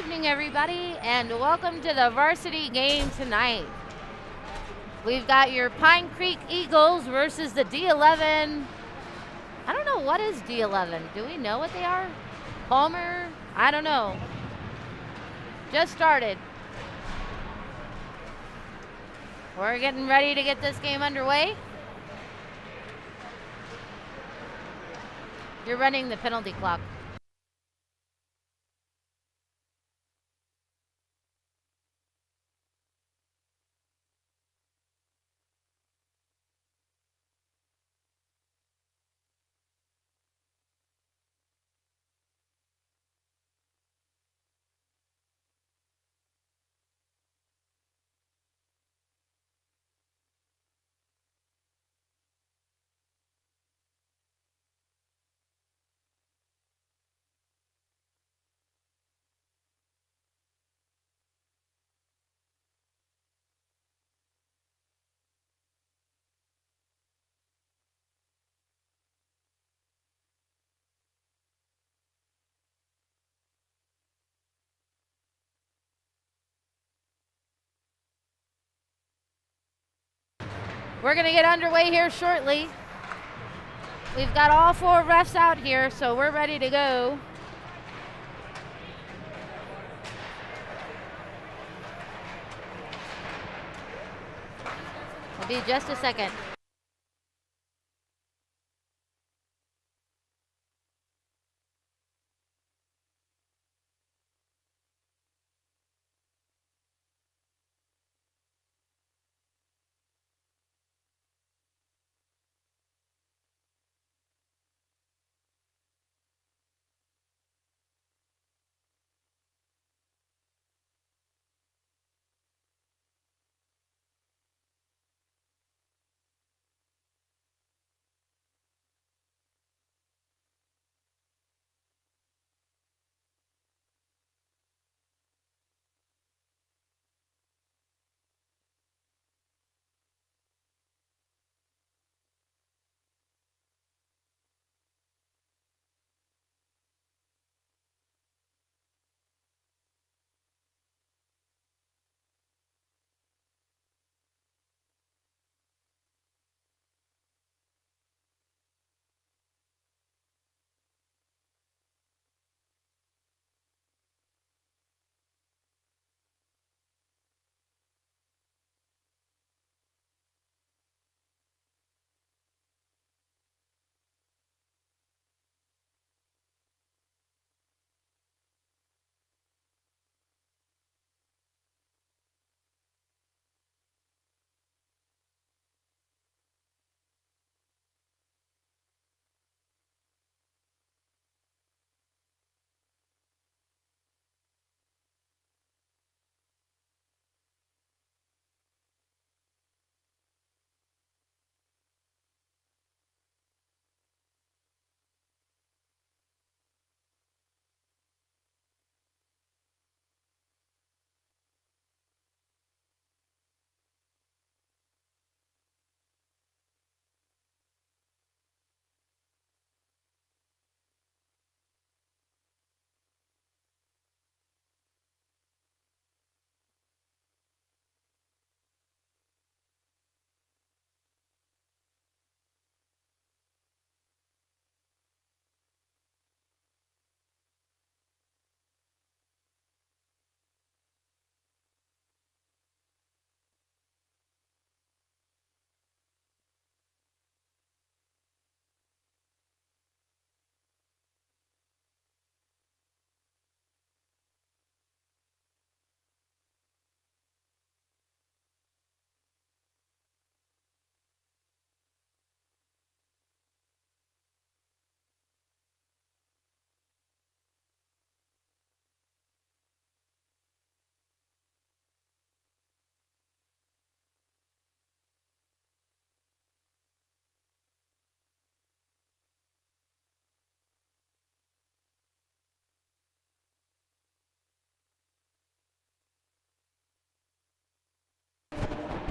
evening, everybody, and welcome to the varsity game tonight. We've got your Pine Creek Eagles versus the D11. I don't know, what is D11? Do we know what they are? Palmer? I don't know. Just started. We're getting ready to get this game underway. You're running the penalty clock. We're going to get underway here shortly. We've got all four refs out here, so we're ready to go. It'll be just a second.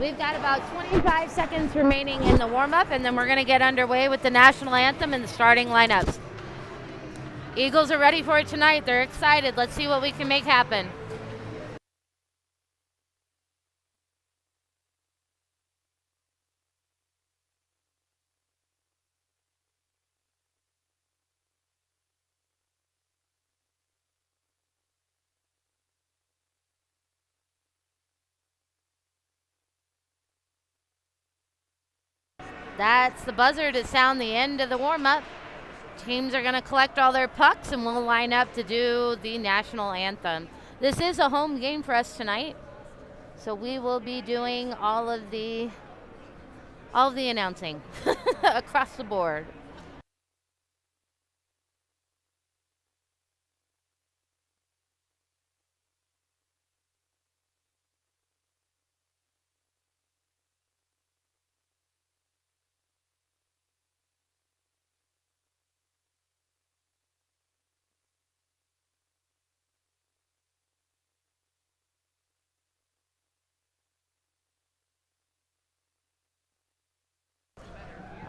We've got about 25 seconds remaining in the warm-up, and then we're going to get underway with the national anthem and the starting lineups. Eagles are ready for it tonight. They're excited. Let's see what we can make happen. That's the buzzer to sound the end of the warm-up. Teams are going to collect all their pucks and we'll line up to do the national anthem. This is a home game for us tonight, so we will be doing all of the announcing across the board.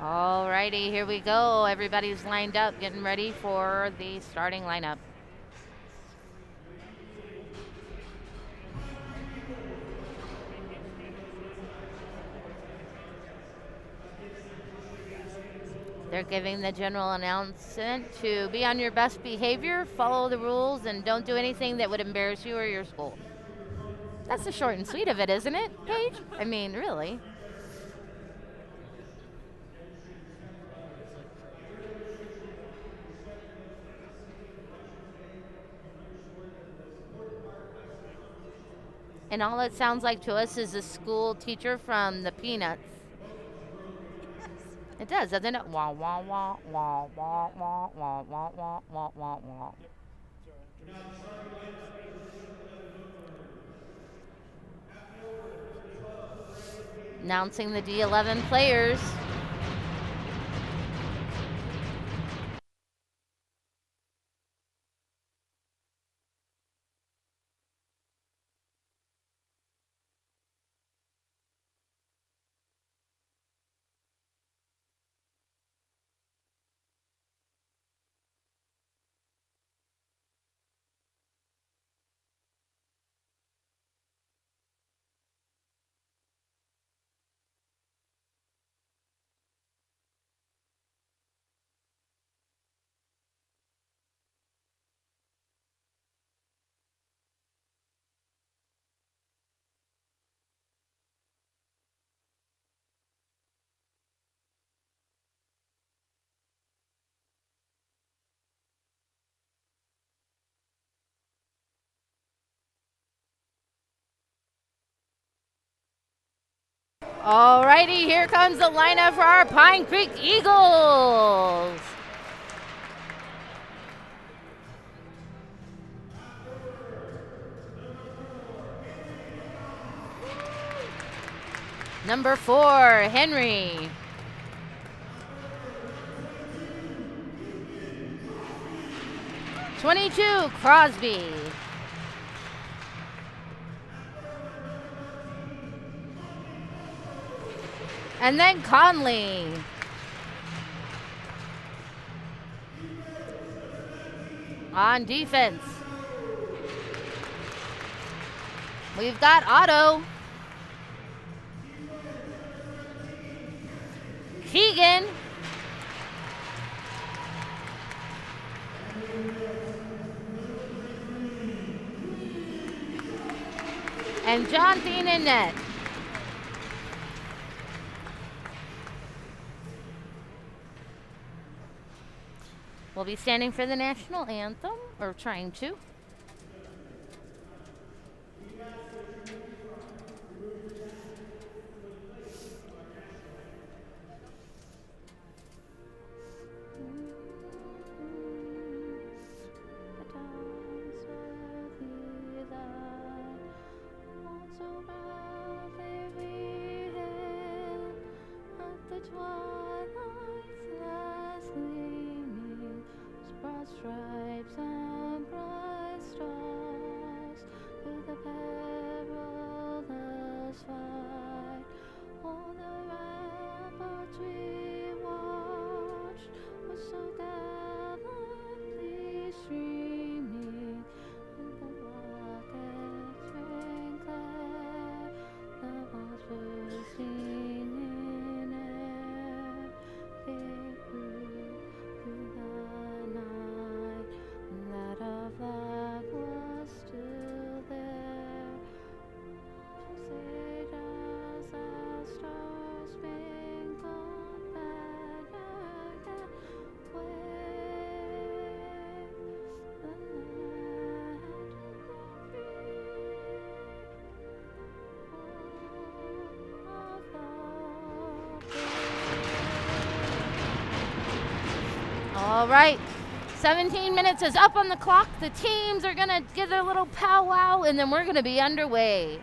Alrighty, here we go. Everybody's lined up, getting ready for the starting lineup. They're giving the general announcement to be on your best behavior, follow the rules, and don't do anything that would embarrass you or your school. That's the short and sweet of it, isn't it, Paige? I mean, really. And all it sounds like to us is a school teacher from the Peanuts. It does, doesn't it? Wah, wah, wah, wah, wah, wah, wah, wah, wah, wah, wah, wah. Announcing the D11 players. Alrighty, here comes the lineup for our Pine Creek Eagles. Number 4, Henry. #22, Crosby. And then Conley. On defense, we've got Otto, Keegan, and John Dean in net. We'll be standing for the national anthem, or trying to. Stripes and bright All right. 17 minutes is up on the clock. The teams are going to give their little powwow, and then we're going to be underway.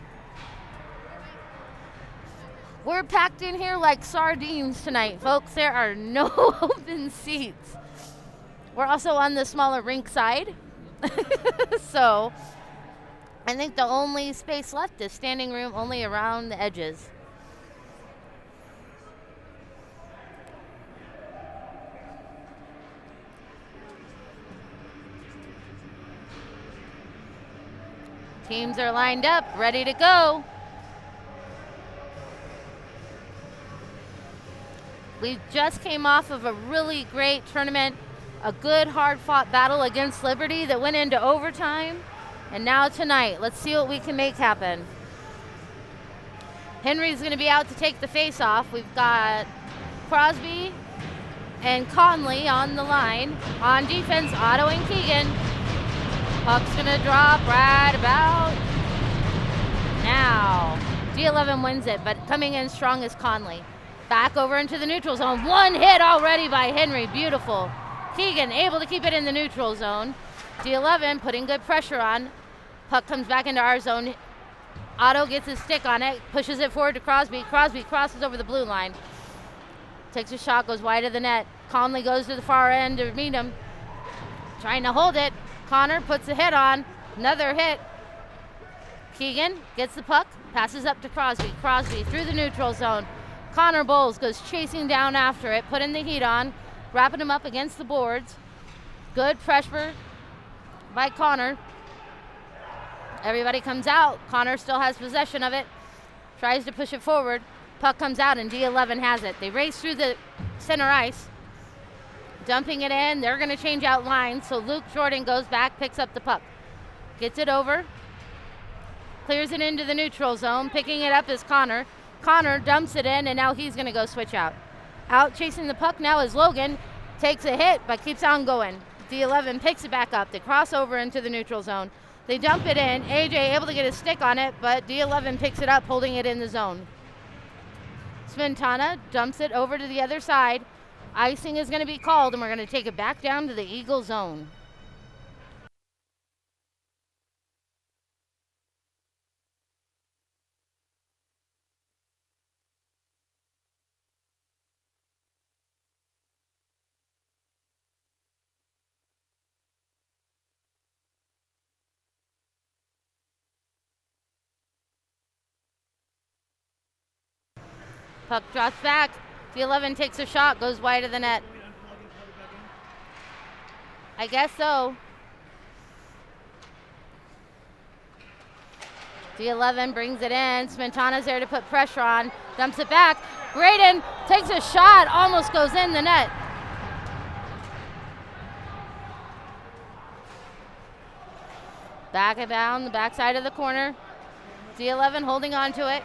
We're packed in here like sardines tonight, folks. There are no open seats. We're also on the smaller rink side. So I think the only space left is standing room only around the edges. Teams are lined up, ready to go. We just came off of a really great tournament, a good hard-fought battle against Liberty that went into overtime. And now tonight, let's see what we can make happen. Henry's gonna be out to take the face-off. We've got Crosby and Conley on the line. On defense, Otto and Keegan. Puck's gonna drop right about now. D11 wins it, but coming in strong is Conley. Back over into the neutral zone. One hit already by Henry, beautiful. Keegan able to keep it in the neutral zone. D11 putting good pressure on. Puck comes back into our zone. Otto gets his stick on it, pushes it forward to Crosby. Crosby crosses over the blue line. Takes a shot, goes wide of the net. Conley goes to the far end to meet him. Trying to hold it. Connor puts a hit on. Another hit. Keegan gets the puck, passes up to Crosby. Crosby through the neutral zone. Connor Bowles goes chasing down after it, putting the heat on, wrapping him up against the boards. Good pressure by Connor. Everybody comes out. Connor still has possession of it. Tries to push it forward. Puck comes out and D11 has it. They race through the center ice. Dumping it in. They're going to change out lines. So Luke Jordan goes back, picks up the puck. Gets it over. Clears it into the neutral zone. Picking it up is Connor. Connor dumps it in, and now he's going to go switch out. Out chasing the puck now is Logan. Takes a hit, but keeps on going. D11 picks it back up. They cross over into the neutral zone. They dump it in. AJ able to get his stick on it, but D11 picks it up, holding it in the zone. Sventana dumps it over to the other side. Icing is going to be called, and we're going to take it back down to the Eagle zone. Puck drops back. D11 takes a shot, goes wide of the net. I guess so. D11 brings it in. Smetana's there to put pressure on. Dumps it back. Braden takes a shot, almost goes in the net. Back it down the backside of the corner. D11 holding on to it.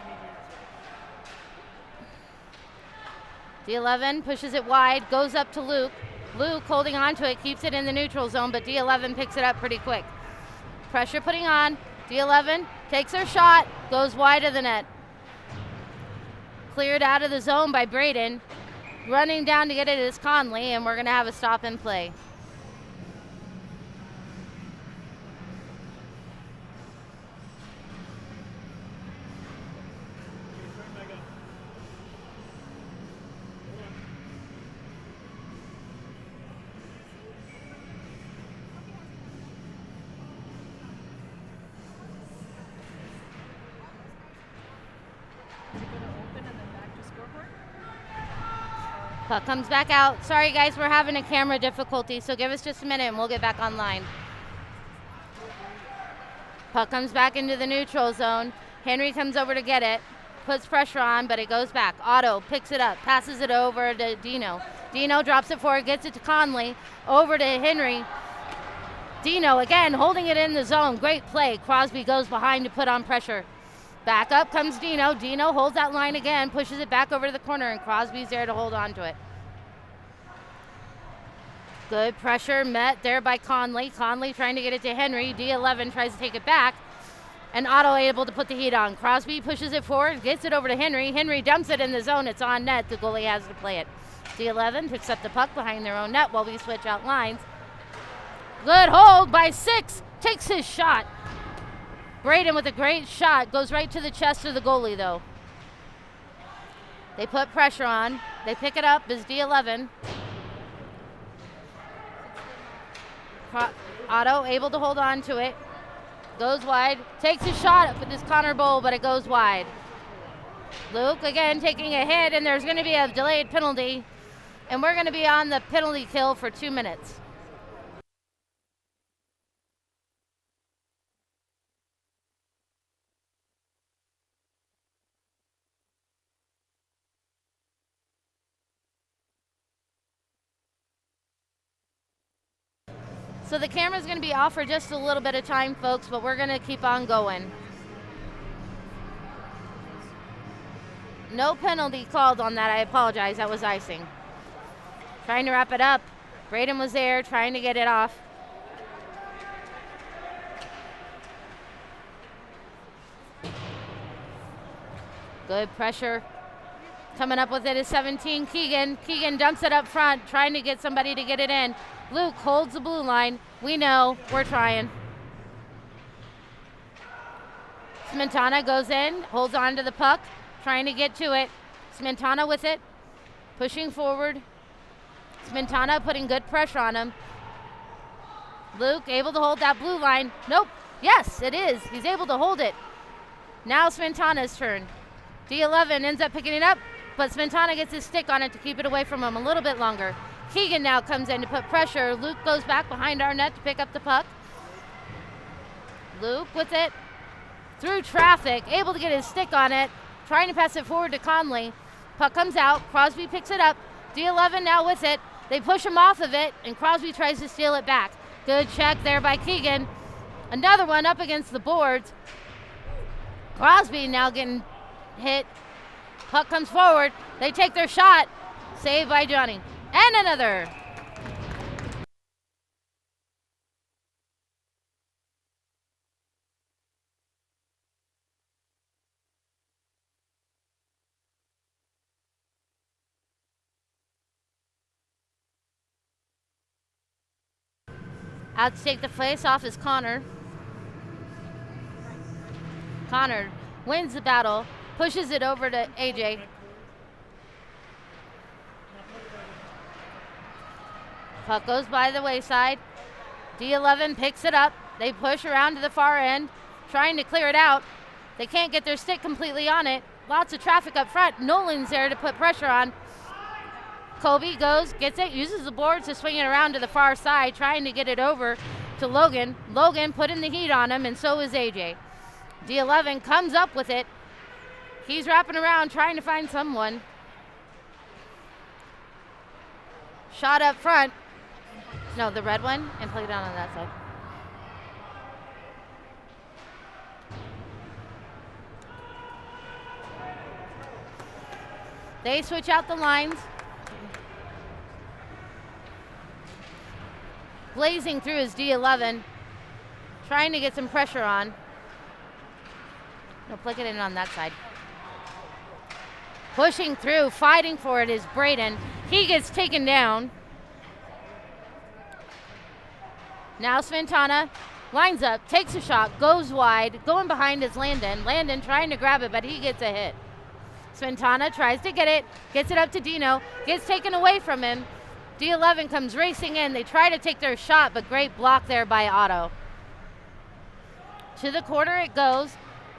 D11 pushes it wide, goes up to Luke. Luke holding on to it, keeps it in the neutral zone, but D11 picks it up pretty quick. Pressure putting on. D11 takes her shot, goes wide of the net. Cleared out of the zone by Braden. Running down to get it is Conley, and we're going to have a stop and play. Puck comes back out. Sorry guys, we're having a camera difficulty, so give us just a minute and we'll get back online. Puck comes back into the neutral zone. Henry comes over to get it, puts pressure on, but it goes back. Otto picks it up, passes it over to Dino. Dino drops it forward, gets it to Conley, over to Henry. Dino again holding it in the zone. Great play. Crosby goes behind to put on pressure. Back up comes Dino. Dino holds that line again, pushes it back over to the corner, and Crosby's there to hold on to it. Good pressure met there by Conley. Conley trying to get it to Henry. D11 tries to take it back, And Otto able to put the heat on. Crosby pushes it forward, gets it over to Henry. Henry dumps it in the zone. It's on net. The goalie has to play it. D11 picks up the puck behind their own net while we switch out lines. Good hold by 6. Takes his shot. Braden with a great shot. Goes right to the chest of the goalie, though. They put pressure on. They pick it up as D11. Otto able to hold on to it. Goes wide. Takes a shot with his Connor Bowl, but it goes wide. Luke again taking a hit, and there's going to be a delayed penalty. And we're going to be on the penalty kill for 2 minutes. So the camera's going to be off for just a little bit of time, folks, but we're going to keep on going. No penalty called on that. I apologize. That was icing. Trying to wrap it up. Braden was there trying to get it off. Good pressure. Coming up with it is 17, Keegan. Keegan dumps it up front, trying to get somebody to get it in. Luke holds the blue line. We know, we're trying. Smetana goes in, holds on to the puck, trying to get to it. Smetana with it, pushing forward. Smetana putting good pressure on him. Luke able to hold that blue line. Nope. Yes, it is. He's able to hold it. Now Smetana's turn. D11 ends up picking it up, but Smetana gets his stick on it to keep it away from him a little bit longer. Keegan now comes in to put pressure. Luke goes back behind our net to pick up the puck. Luke with it. Through traffic, able to get his stick on it. Trying to pass it forward to Conley. Puck comes out. Crosby picks it up. D11 now with it. They push him off of it, and Crosby tries to steal it back. Good check there by Keegan. Another one up against the boards. Crosby now getting hit. Puck comes forward. They take their shot. Saved by Johnny. And another. Out to take the face off is Connor. Connor wins the battle, pushes it over to AJ. Puck goes by the wayside. D11 picks it up. They push around to the far end, trying to clear it out. They can't get their stick completely on it. Lots of traffic up front. Nolan's there to put pressure on. Kobe goes, gets it, uses the boards to swing it around to the far side, trying to get it over to Logan. Logan putting the heat on him, and so is AJ. D11 comes up with it. He's wrapping around, trying to find someone. Shot up front. No, the red one, and played down on that side. They switch out the lines. Blazing through his D11, trying to get some pressure on. No, flick it in on that side. Pushing through, fighting for it is Braden. He gets taken down. Now Sventana lines up, takes a shot, goes wide. Going behind is Landon. Landon trying to grab it, but he gets a hit. Sventana tries to get it, gets it up to Dino, gets taken away from him. D11 comes racing in. They try to take their shot, but great block there by Otto. To the corner it goes.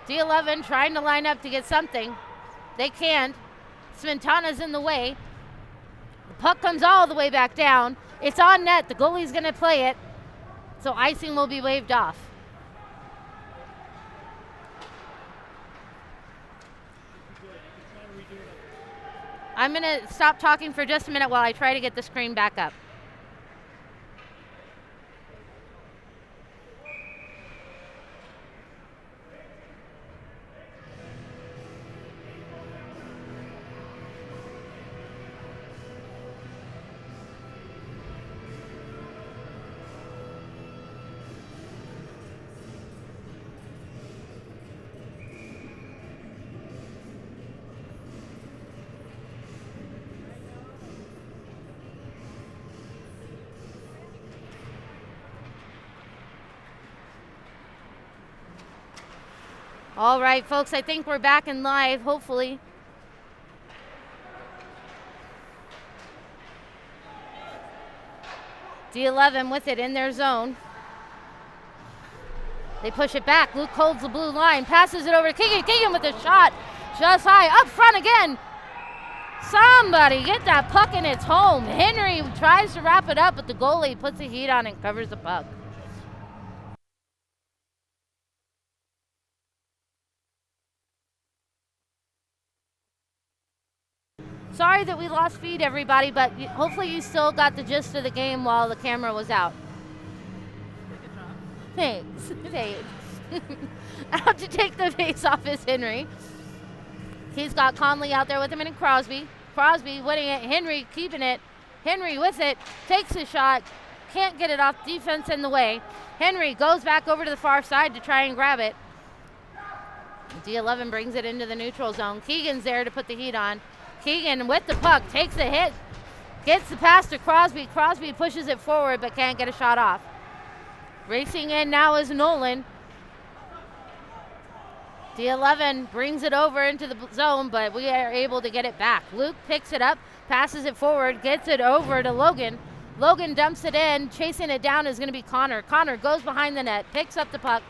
D11 trying to line up to get something. They can't. Sventana's in the way. The puck comes all the way back down. It's on net. The goalie's going to play it. So icing will be waved off. I'm going to stop talking for just a minute while I try to get the screen back up. All right, folks, I think we're back in live, hopefully. D11 with it in their zone. They push it back. Luke holds the blue line, passes it over to Keegan. Keegan with a shot, just high, up front again. Somebody get that puck in its home. Henry tries to wrap it up, but the goalie puts the heat on and covers the puck. Sorry that we lost feed, everybody, but hopefully you still got the gist of the game while the camera was out. Thanks. Thanks. Out to take the face off is Henry. He's got Conley out there with him and Crosby. Crosby winning it. Henry keeping it. Henry with it. Takes a shot. Can't get it off. Defense in the way. Henry goes back over to the far side to try and grab it. D11 brings it into the neutral zone. Keegan's there to put the heat on. Keegan with the puck. Takes the hit. Gets the pass to Crosby. Crosby pushes it forward but can't get a shot off. Racing in now is Nolan. D11 brings it over into the zone, but we are able to get it back. Luke picks it up, passes it forward, gets it over to Logan. Logan dumps it in. Chasing it down is going to be Connor. Connor goes behind the net, picks up the puck,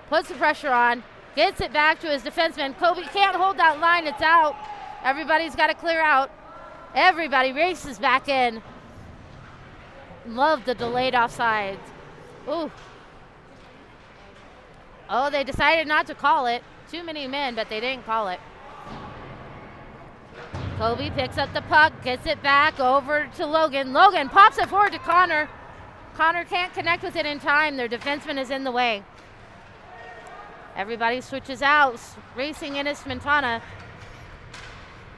puts the pressure on, gets it back to his defenseman. Kobe can't hold that line. It's out. Everybody's got to clear out. Everybody races back in. Love the delayed offsides. Ooh. Oh, they decided not to call it. Too many men, but they didn't call it. Kobe picks up the puck, gets it back over to Logan. Logan pops it forward to Connor. Connor can't connect with it in time. Their defenseman is in the way. Everybody switches out. Racing in is Smintana.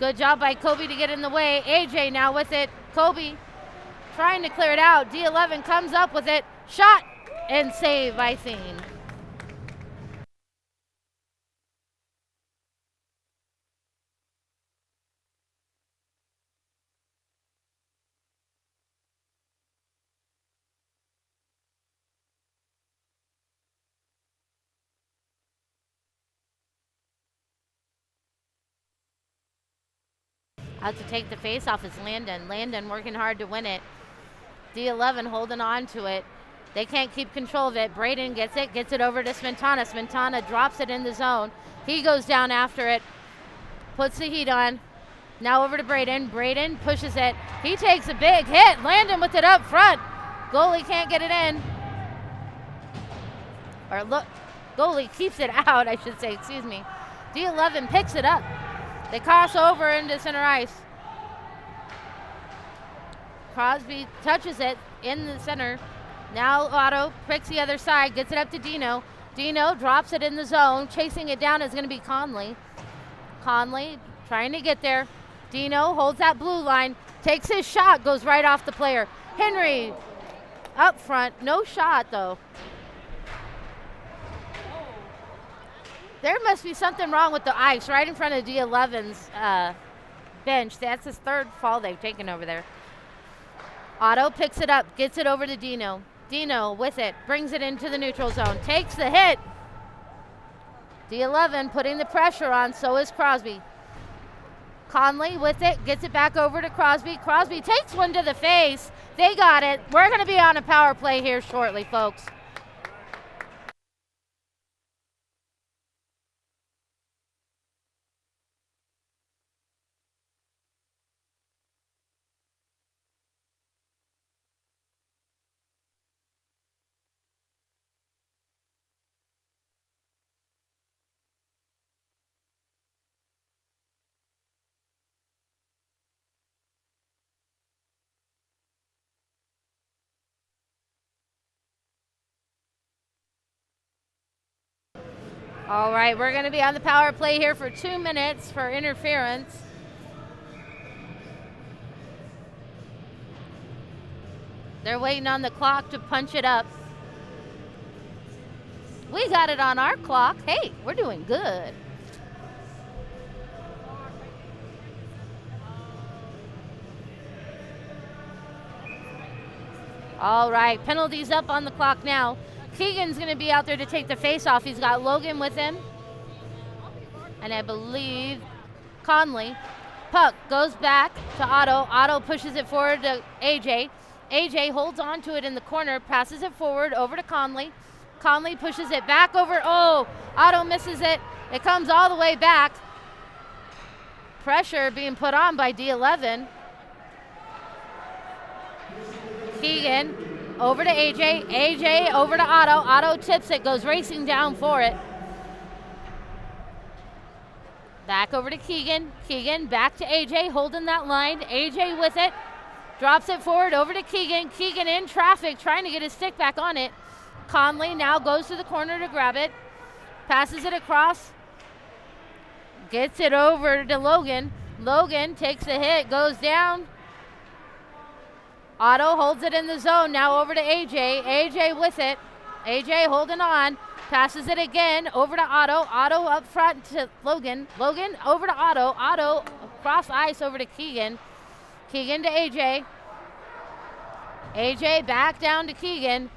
Good job by Kobe to get in the way. AJ now with it. Kobe trying to clear it out. D11 comes up with it. Shot and save by Thien. Out to take the face off is Landon. Landon working hard to win it. D11 holding on to it. They can't keep control of it. Braden gets it over to Smintana. Smintana drops it in the zone. He goes down after it, puts the heat on. Now over to Braden. Braden pushes it. He takes a big hit. Landon with it up front. Goalie can't get it in. Or look, goalie keeps it out, I should say, excuse me. D11 picks it up. They cross over into center ice. Crosby touches it in the center. Now Otto picks the other side, gets it up to Dino. Dino drops it in the zone. Chasing it down is going to be Conley. Conley trying to get there. Dino holds that blue line, takes his shot, goes right off the player. Henry up front, no shot though. There must be something wrong with the ice right in front of D11's bench. That's his third fall they've taken over there. Otto picks it up, gets it over to Dino. Dino with it, brings it into the neutral zone, takes the hit. D11 putting the pressure on, so is Crosby. Conley with it, gets it back over to Crosby. Crosby takes one to the face. They got it. We're going to be on a power play here shortly, folks. All right, we're going to be on the power play here for 2 minutes for interference. They're waiting on the clock to punch it up. We got it on our clock. Hey, we're doing good. All right, penalties up on the clock now. Keegan's going to be out there to take the face off. He's got Logan with him. and I believe Conley. Puck goes back to Otto. Otto pushes it forward to AJ. AJ holds on to it in the corner, passes it forward over to Conley. Conley pushes it back over. Oh, Otto misses it. It comes all the way back. Pressure being put on by D11. Keegan over to AJ. AJ over to Otto. Otto tips it, goes racing down for it. Back over to Keegan. Keegan back to AJ, holding that line. AJ with it. Drops it forward over to Keegan. Keegan in traffic, trying to get his stick back on it. Conley now goes to the corner to grab it. Passes it across. Gets it over to Logan. Logan takes a hit, goes down. Otto holds it in the zone. Now over to AJ. AJ with it. AJ holding on. Passes it again over to Otto. Otto up front to Logan. Logan over to Otto. Otto across ice over to Keegan. Keegan to AJ. AJ back down to Keegan.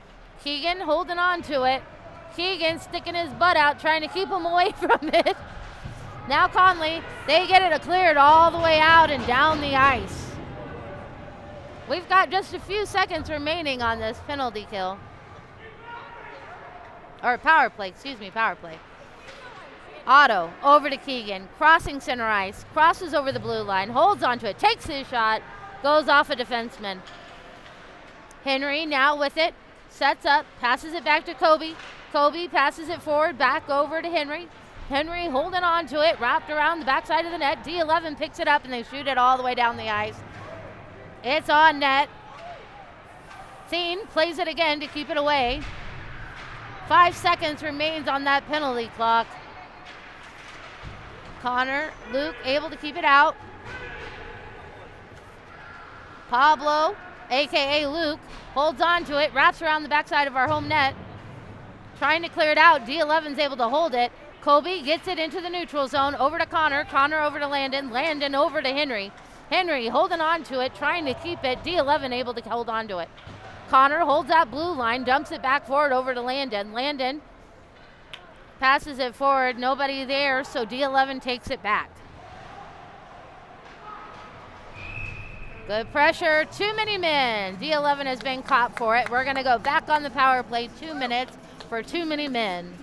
Keegan holding on to it. Keegan sticking his butt out, trying to keep him away from it. Now Conley, they get it cleared all the way out and down the ice. We've got just a few seconds remaining on this penalty kill. Or power play, power play. Otto over to Keegan, crossing center ice, crosses over the blue line, holds onto it, takes his shot, goes off a defenseman. Henry now with it, sets up, passes it back to Kobe. Kobe passes it forward, back over to Henry. Henry holding on to it, wrapped around the backside of the net. D11 picks it up and they shoot it all the way down the ice. It's on net. Thien plays it again to keep it away. 5 seconds remains on that penalty clock. Connor, Luke able to keep it out. Pablo, AKA Luke, holds on to it, wraps around the backside of our home net. Trying to clear it out. D11's able to hold it. Kobe gets it into the neutral zone, over to Connor. Connor over to Landon. Landon over to Henry. Henry holding on to it, trying to keep it. D11 able to hold on to it. Connor holds that blue line, dumps it back forward over to Landon. Landon passes it forward. Nobody there, so D11 takes it back. Good pressure. Too many men. D11 has been caught for it. We're going to go back on the power play. 2 minutes for too many men.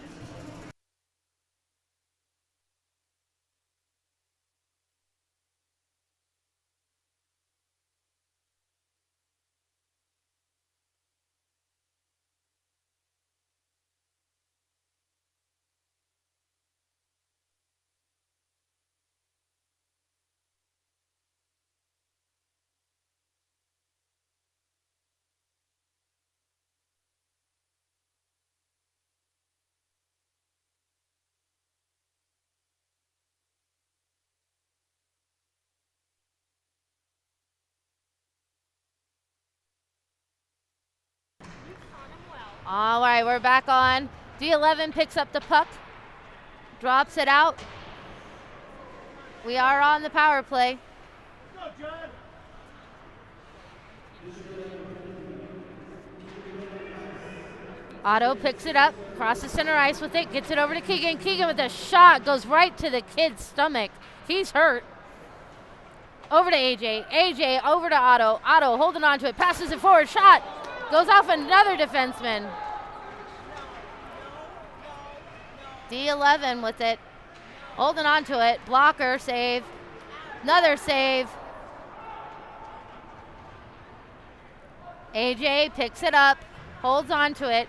All right, we're back on. D11 picks up the puck, drops it out. We are on the power play. Otto picks it up, crosses center ice with it, gets it over to Keegan. Keegan with a shot, goes right to the kid's stomach. He's hurt. Over to AJ. AJ over to Otto. Otto holding on to it, passes it forward, shot. Goes off another defenseman. D11 with it. Holding on to it. Blocker save. Another save. AJ picks it up. Holds on to it.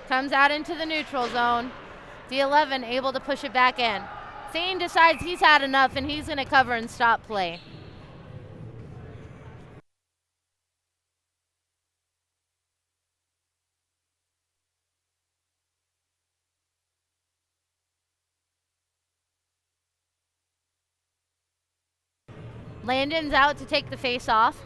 Comes out into the neutral zone. D11 able to push it back in. Thien decides he's had enough and he's going to cover and stop play. Landon's out to take the face off.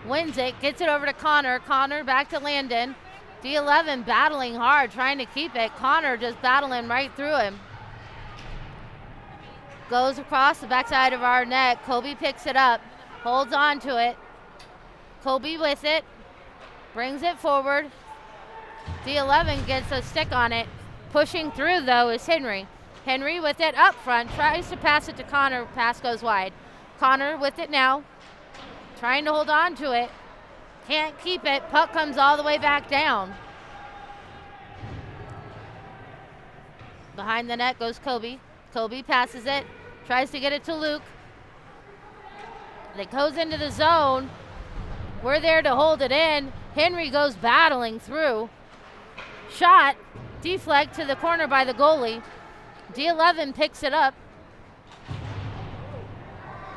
Wins it, gets it over to Connor. Connor back to Landon. D11 battling hard, trying to keep it. Connor just battling right through him. Goes across the backside of our net. Kobe picks it up, holds on to it. Kobe with it, brings it forward. D11 gets a stick on it. Pushing through though is Henry. Henry with it up front, tries to pass it to Connor, pass goes wide. Connor with it now, trying to hold on to it. Can't keep it, puck comes all the way back down. Behind the net goes Kobe. Kobe passes it, tries to get it to Luke. It goes into the zone. We're there to hold it in. Henry goes battling through. Shot, deflect to the corner by the goalie. D11 picks it up.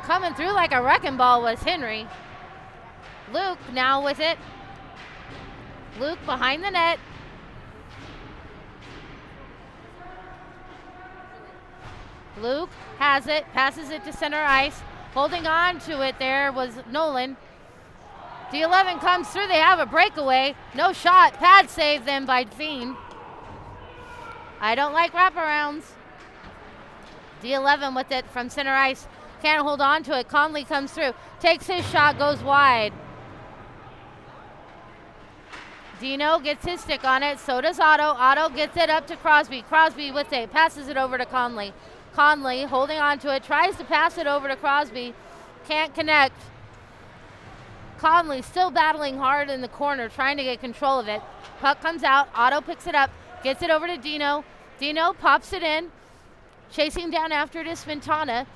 Coming through like a wrecking ball was Henry. Luke now with it. Luke behind the net. Luke has it, passes it to center ice. Holding on to it there was Nolan. D11 comes through, they have a breakaway. No shot, pad save then by Thien. I don't like wraparounds. D11 with it from center ice. Can't hold on to it, Conley comes through. Takes his shot, goes wide. Dino gets his stick on it, so does Otto. Otto gets it up to Crosby. Crosby with it, passes it over to Conley. Conley holding on to it, tries to pass it over to Crosby. Can't connect. Conley still battling hard in the corner, trying to get control of it. Puck comes out, Otto picks it up, gets it over to Dino. Dino pops it in, chasing down after it is Sventana.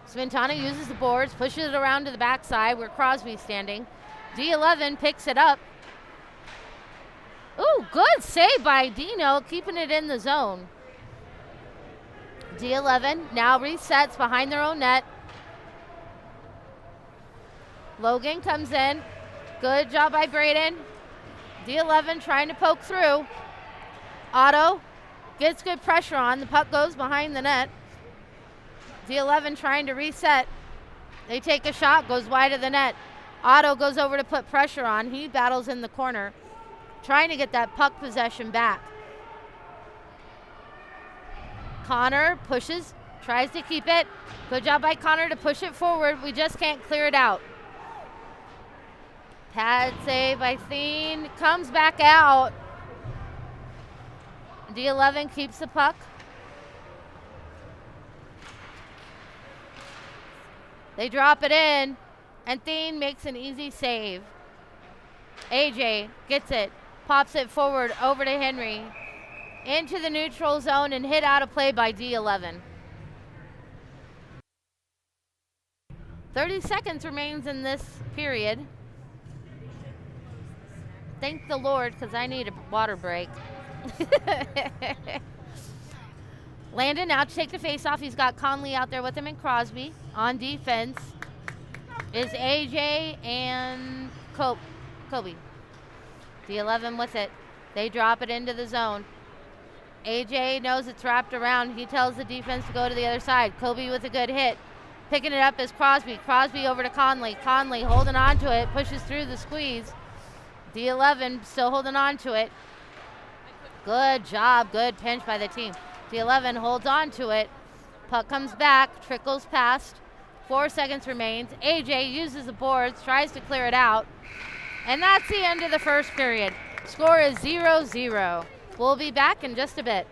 Sventana uses the boards, pushes it around to the backside where Crosby's standing. D11 picks it up. Ooh, good save by Dino, keeping it in the zone. D11 now resets behind their own net. Logan comes in. Good job by Braden. D11 trying to poke through. Otto gets good pressure on. The puck goes behind the net. D11 trying to reset. They take a shot, goes wide of the net. Otto goes over to put pressure on. He battles in the corner, trying to get that puck possession back. Connor pushes, tries to keep it. Good job by Connor to push it forward. We just can't clear it out. Pad save by Thien. Comes back out. D11 keeps the puck. They drop it in, and Thien makes an easy save. AJ gets it, pops it forward over to Henry. Into the neutral zone and hit out of play by D11. 30 seconds remains in this period. Thank the Lord, because I need a water break. Landon now to take the face-off. He's got Conley out there with him and Crosby. On defense is AJ and Kobe. D11 with it. They drop it into the zone. AJ knows it's wrapped around. He tells the defense to go to the other side. Kobe with a good hit. Picking it up is Crosby. Crosby over to Conley. Conley holding on to it. Pushes through the squeeze. D11 still holding on to it. Good job. Good pinch by the team. D11 holds on to it. Puck comes back. Trickles past. 4 seconds remains. AJ uses the boards. Tries to clear it out. And that's the end of the first period. Score is 0-0. We'll be back in just a bit.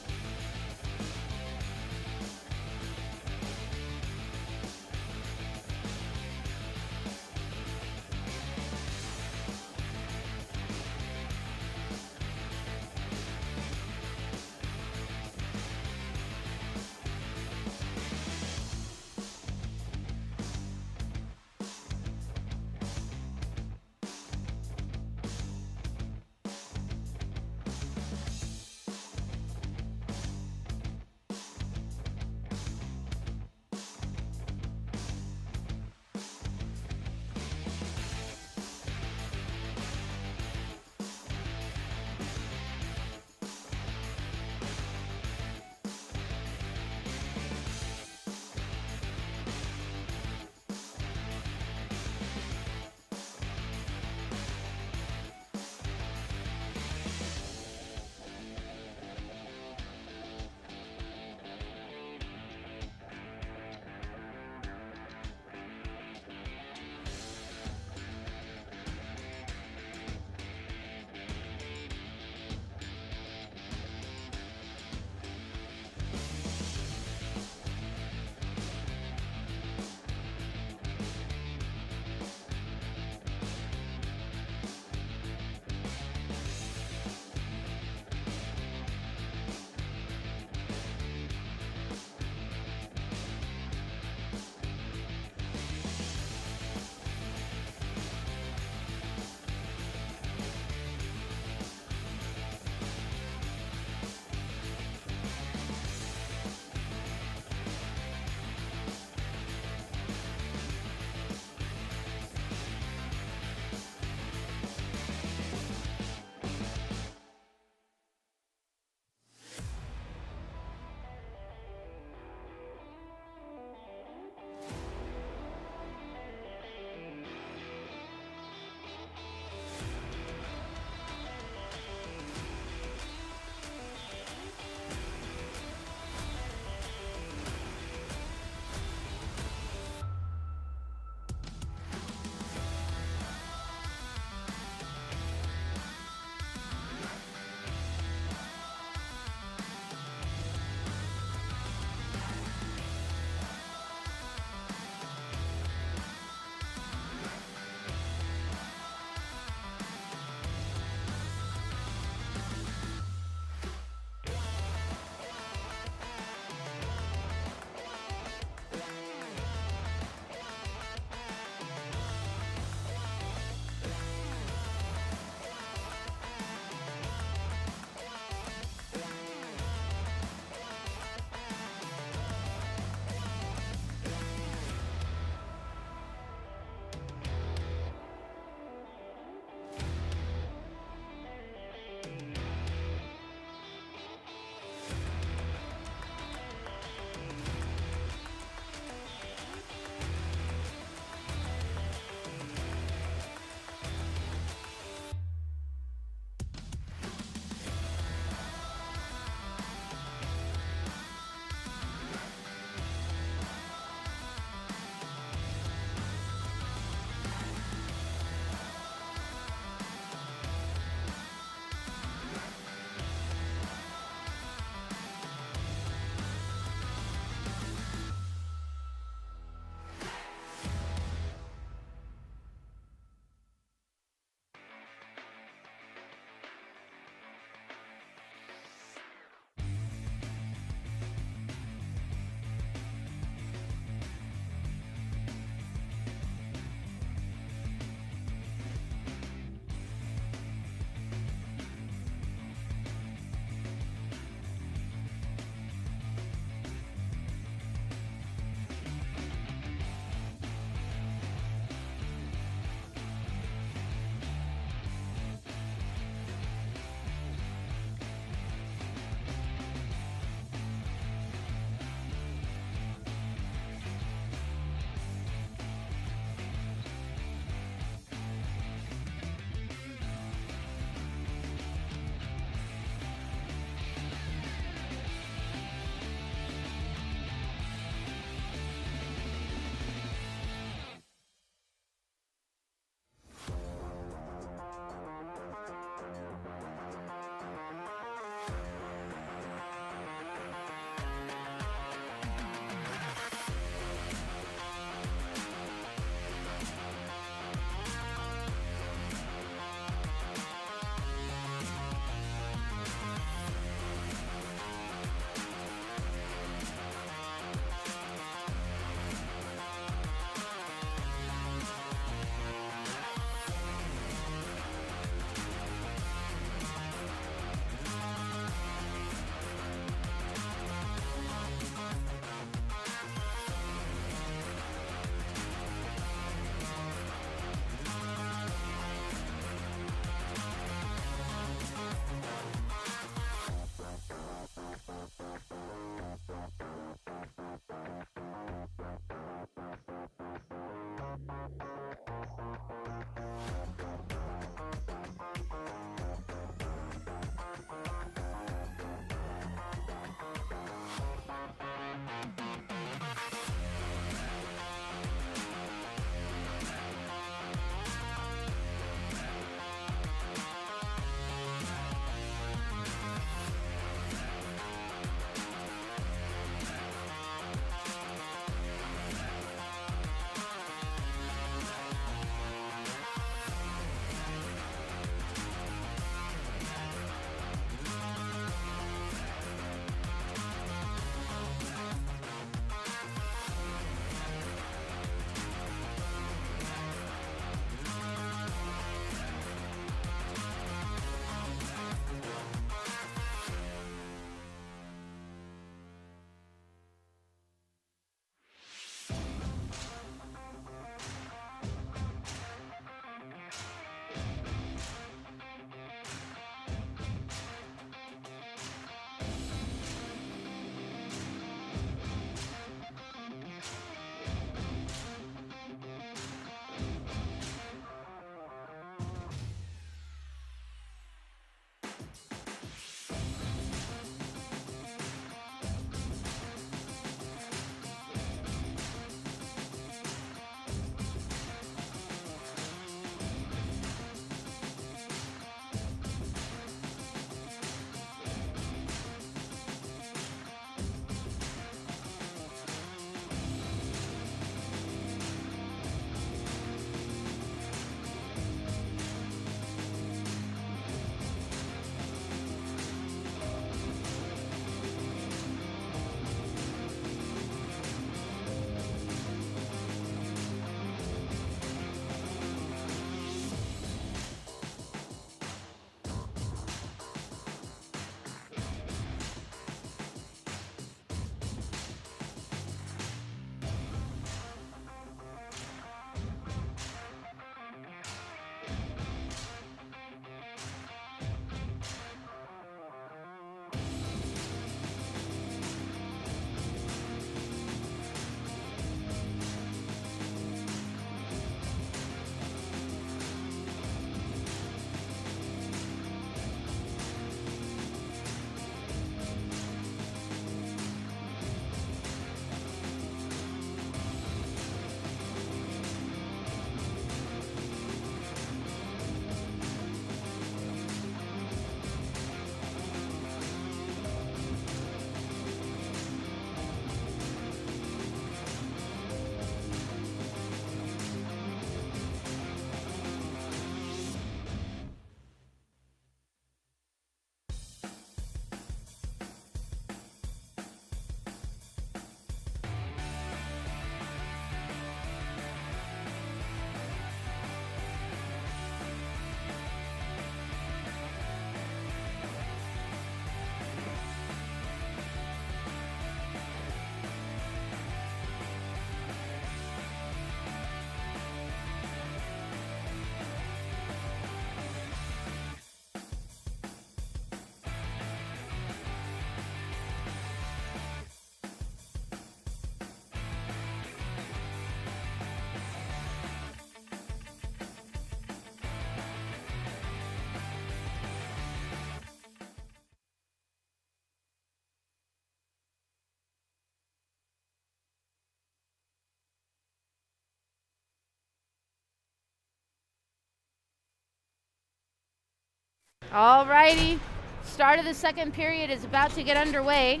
All righty. Start of the second period is about to get underway.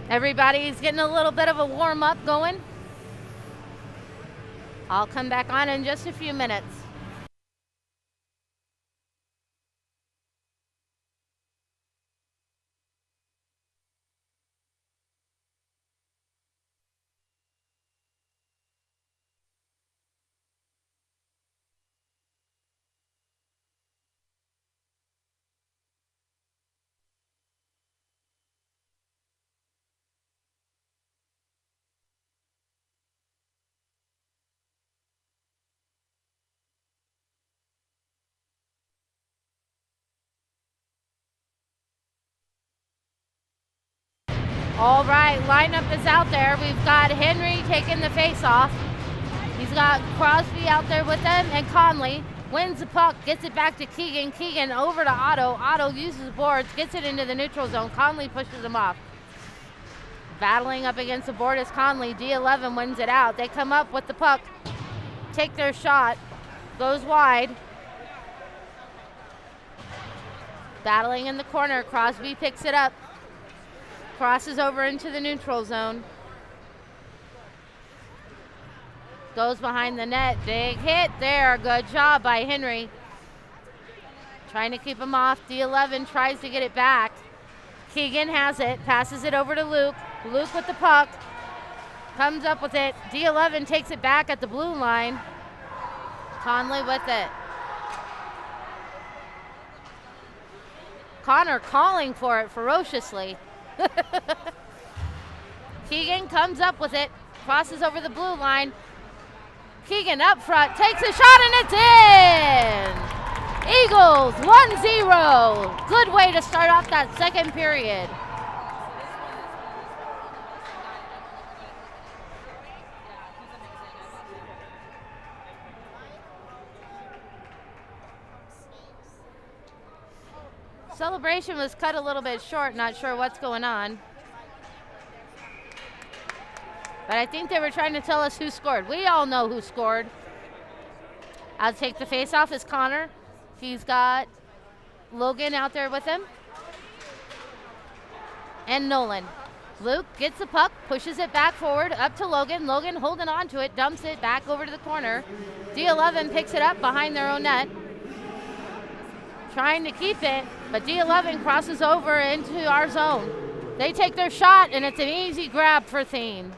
Everybody's getting a little bit of a warm-up going. I'll come back on in just a few minutes. All right, lineup is out there. We've got Henry taking the face off. He's got Crosby out there with him, and Conley wins the puck, gets it back to Keegan. Keegan over to Otto. Otto uses the boards, gets it into the neutral zone. Conley pushes him off. Battling up against the board is Conley. D11 wins it out. They come up with the puck, take their shot, goes wide. Battling in the corner, Crosby picks it up. Crosses over into the neutral zone. Goes behind the net. Big hit there. Good job by Henry. Trying to keep him off. D11 tries to get it back. Keegan has it. Passes it over to Luke. Luke with the puck. Comes up with it. D11 takes it back at the blue line. Conley with it. Connor calling for it ferociously. Keegan comes up with it, crosses over the blue line. Keegan up front, takes a shot, and it's in! Eagles 1-0. Good way to start off that second period. Celebration was cut a little bit short, not sure what's going on. But I think they were trying to tell us who scored. We all know who scored. I'll take the face-off is Connor. He's got Logan out there with him. And Nolan. Luke gets the puck, pushes it back forward, up to Logan. Logan holding on to it, dumps it back over to the corner. D11 picks it up behind their own net. Trying to keep it, but D11 crosses over into our zone. They take their shot, and it's an easy grab for Thien.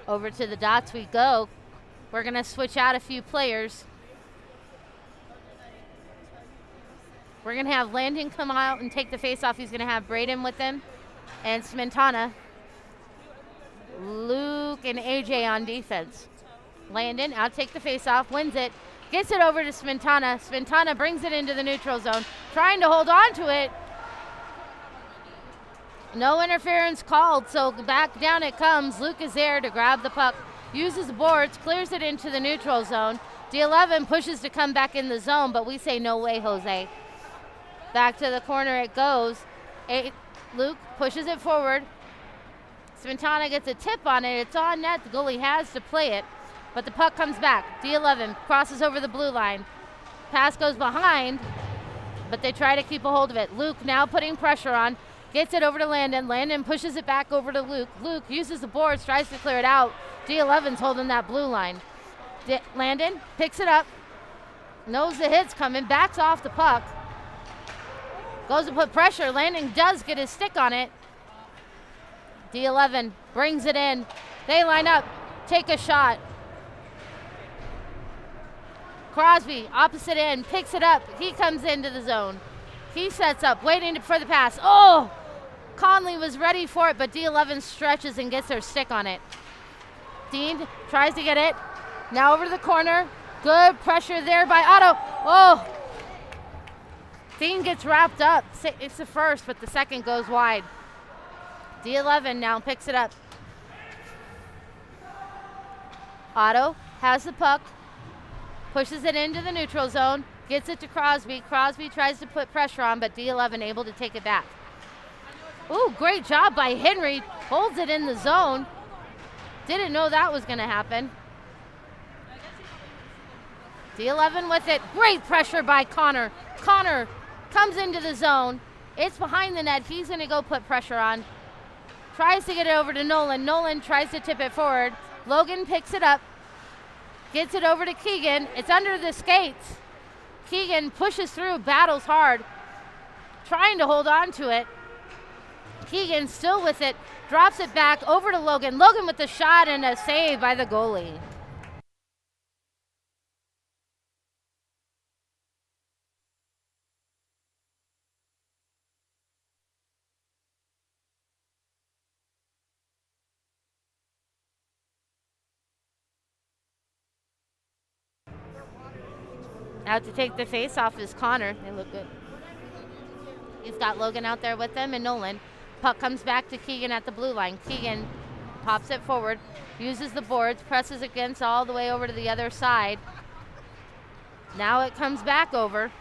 Over to the dots we go. We're going to switch out a few players. We're going to have Landon come out and take the face-off. He's going to have Braden with him and Smentana. Luke and AJ on defense. Landon out, take the face-off, wins it, gets it over to Smentana. Smentana brings it into the neutral zone, trying to hold on to it. No interference called, so back down it comes. Luke is there to grab the puck, uses the boards, clears it into the neutral zone. D11 pushes to come back in the zone, but we say no way, Jose. Back to the corner it goes. Luke pushes it forward. Smentana gets a tip on it. It's on net. The goalie has to play it, but the puck comes back. D11 crosses over the blue line. Pass goes behind, but they try to keep a hold of it. Luke now putting pressure on. Gets it over to Landon. Landon pushes it back over to Luke. Luke uses the boards, tries to clear it out. D11's holding that blue line. Landon picks it up, knows the hit's coming, backs off the puck. Goes to put pressure. Landon does get his stick on it. D11 brings it in. They line up, take a shot. Crosby, opposite end, picks it up. He comes into the zone. He sets up, waiting for the pass. Oh! Conley was ready for it, but D11 stretches and gets their stick on it. Dean tries to get it. Now over to the corner. Good pressure there by Otto. Oh! Dean gets wrapped up. It's the first, but the second goes wide. D11 now picks it up. Otto has the puck. Pushes it into the neutral zone. Gets it to Crosby. Crosby tries to put pressure on, but D11 able to take it back. Ooh, great job by Henry. Holds it in the zone. Didn't know that was going to happen. D11 with it. Great pressure by Connor. Connor comes into the zone. It's behind the net. He's going to go put pressure on. Tries to get it over to Nolan. Nolan tries to tip it forward. Logan picks it up. Gets it over to Keegan. It's under the skates. Keegan pushes through, battles hard. Trying to hold on to it. Keegan still with it. Drops it back over to Logan. Logan with the shot and a save by the goalie. Out to take the face off is Connor. They look good. He's got Logan out there with them and Nolan. Puck comes back to Keegan at the blue line. Keegan pops it forward, uses the boards, presses against all the way over to the other side. Now it comes back over.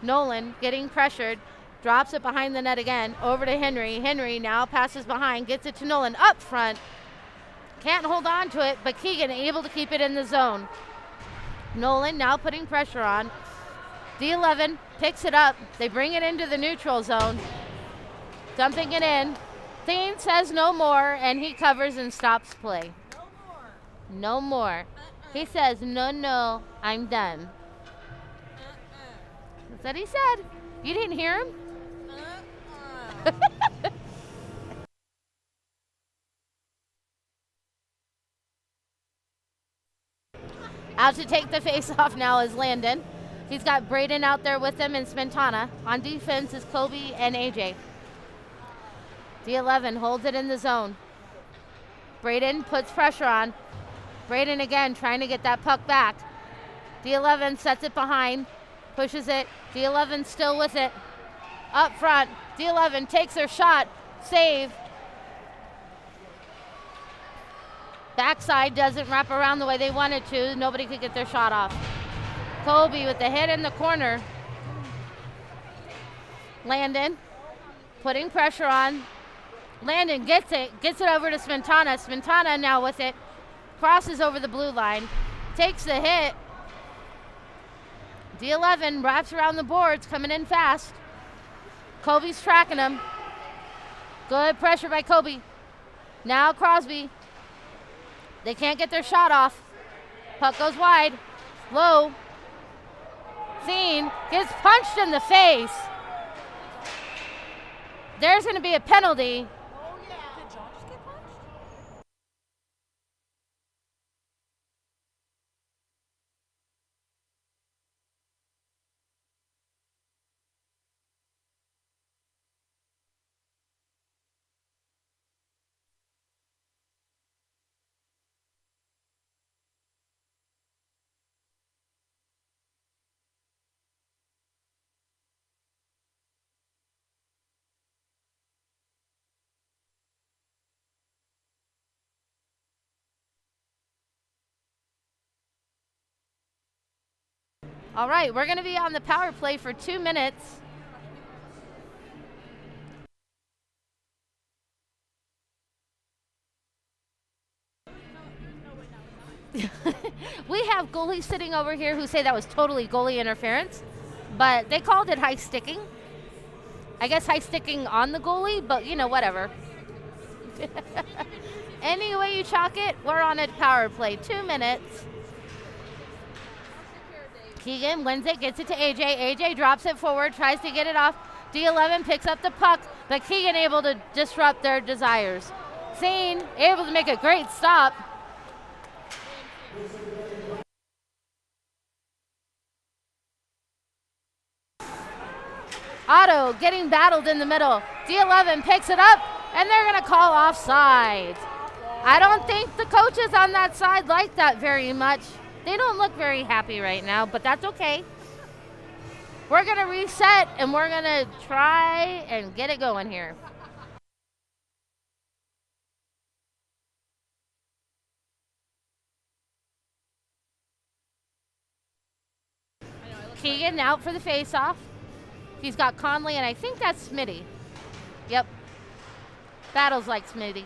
Nolan getting pressured, drops it behind the net again, over to Henry. Henry now passes behind, gets it to Nolan up front. Can't hold on to it, but Keegan able to keep it in the zone. Nolan now putting pressure on. D11 picks it up. They bring it into the neutral zone. Dumping it in. Thien says no more, and he covers and stops play. No more. He says, no, I'm done. That's what he said. You didn't hear him? Out to take the face off now is Landon. He's got Braden out there with him and Spintana. On defense is Kobe and AJ. D11 holds it in the zone. Braden puts pressure on. Braden again trying to get that puck back. D11 sets it behind, pushes it. D11 still with it. Up front, D11 takes their shot. Save. Backside doesn't wrap around the way they wanted to. Nobody could get their shot off. Kobe with the hit in the corner. Landon putting pressure on. Landon gets it over to Spintana. Spintana now with it. Crosses over the blue line. Takes the hit. D11 wraps around the boards, coming in fast. Kobe's tracking him. Good pressure by Kobe. Now Crosby. They can't get their shot off. Puck goes wide. Low. Thien gets punched in the face. There's going to be a penalty. Oh, yeah. Did John just get punched? All right, we're going to be on the power play for 2 minutes. We have goalies sitting over here who say that was totally goalie interference, but they called it high sticking. I guess high sticking on the goalie, but you know, whatever. Any way you chalk it, we're on a power play. 2 minutes. Keegan wins it, gets it to AJ. AJ drops it forward, tries to get it off. D11 picks up the puck, but Keegan able to disrupt their desires. Thien able to make a great stop. Otto getting battled in the middle. D11 picks it up, and they're going to call offside. I don't think the coaches on that side like that very much. They don't look very happy right now, but that's okay. We're going to reset, and we're going to try and get it going here. Keegan out for the face-off. He's got Conley, and I think that's Smitty. Yep. Battles like Smitty.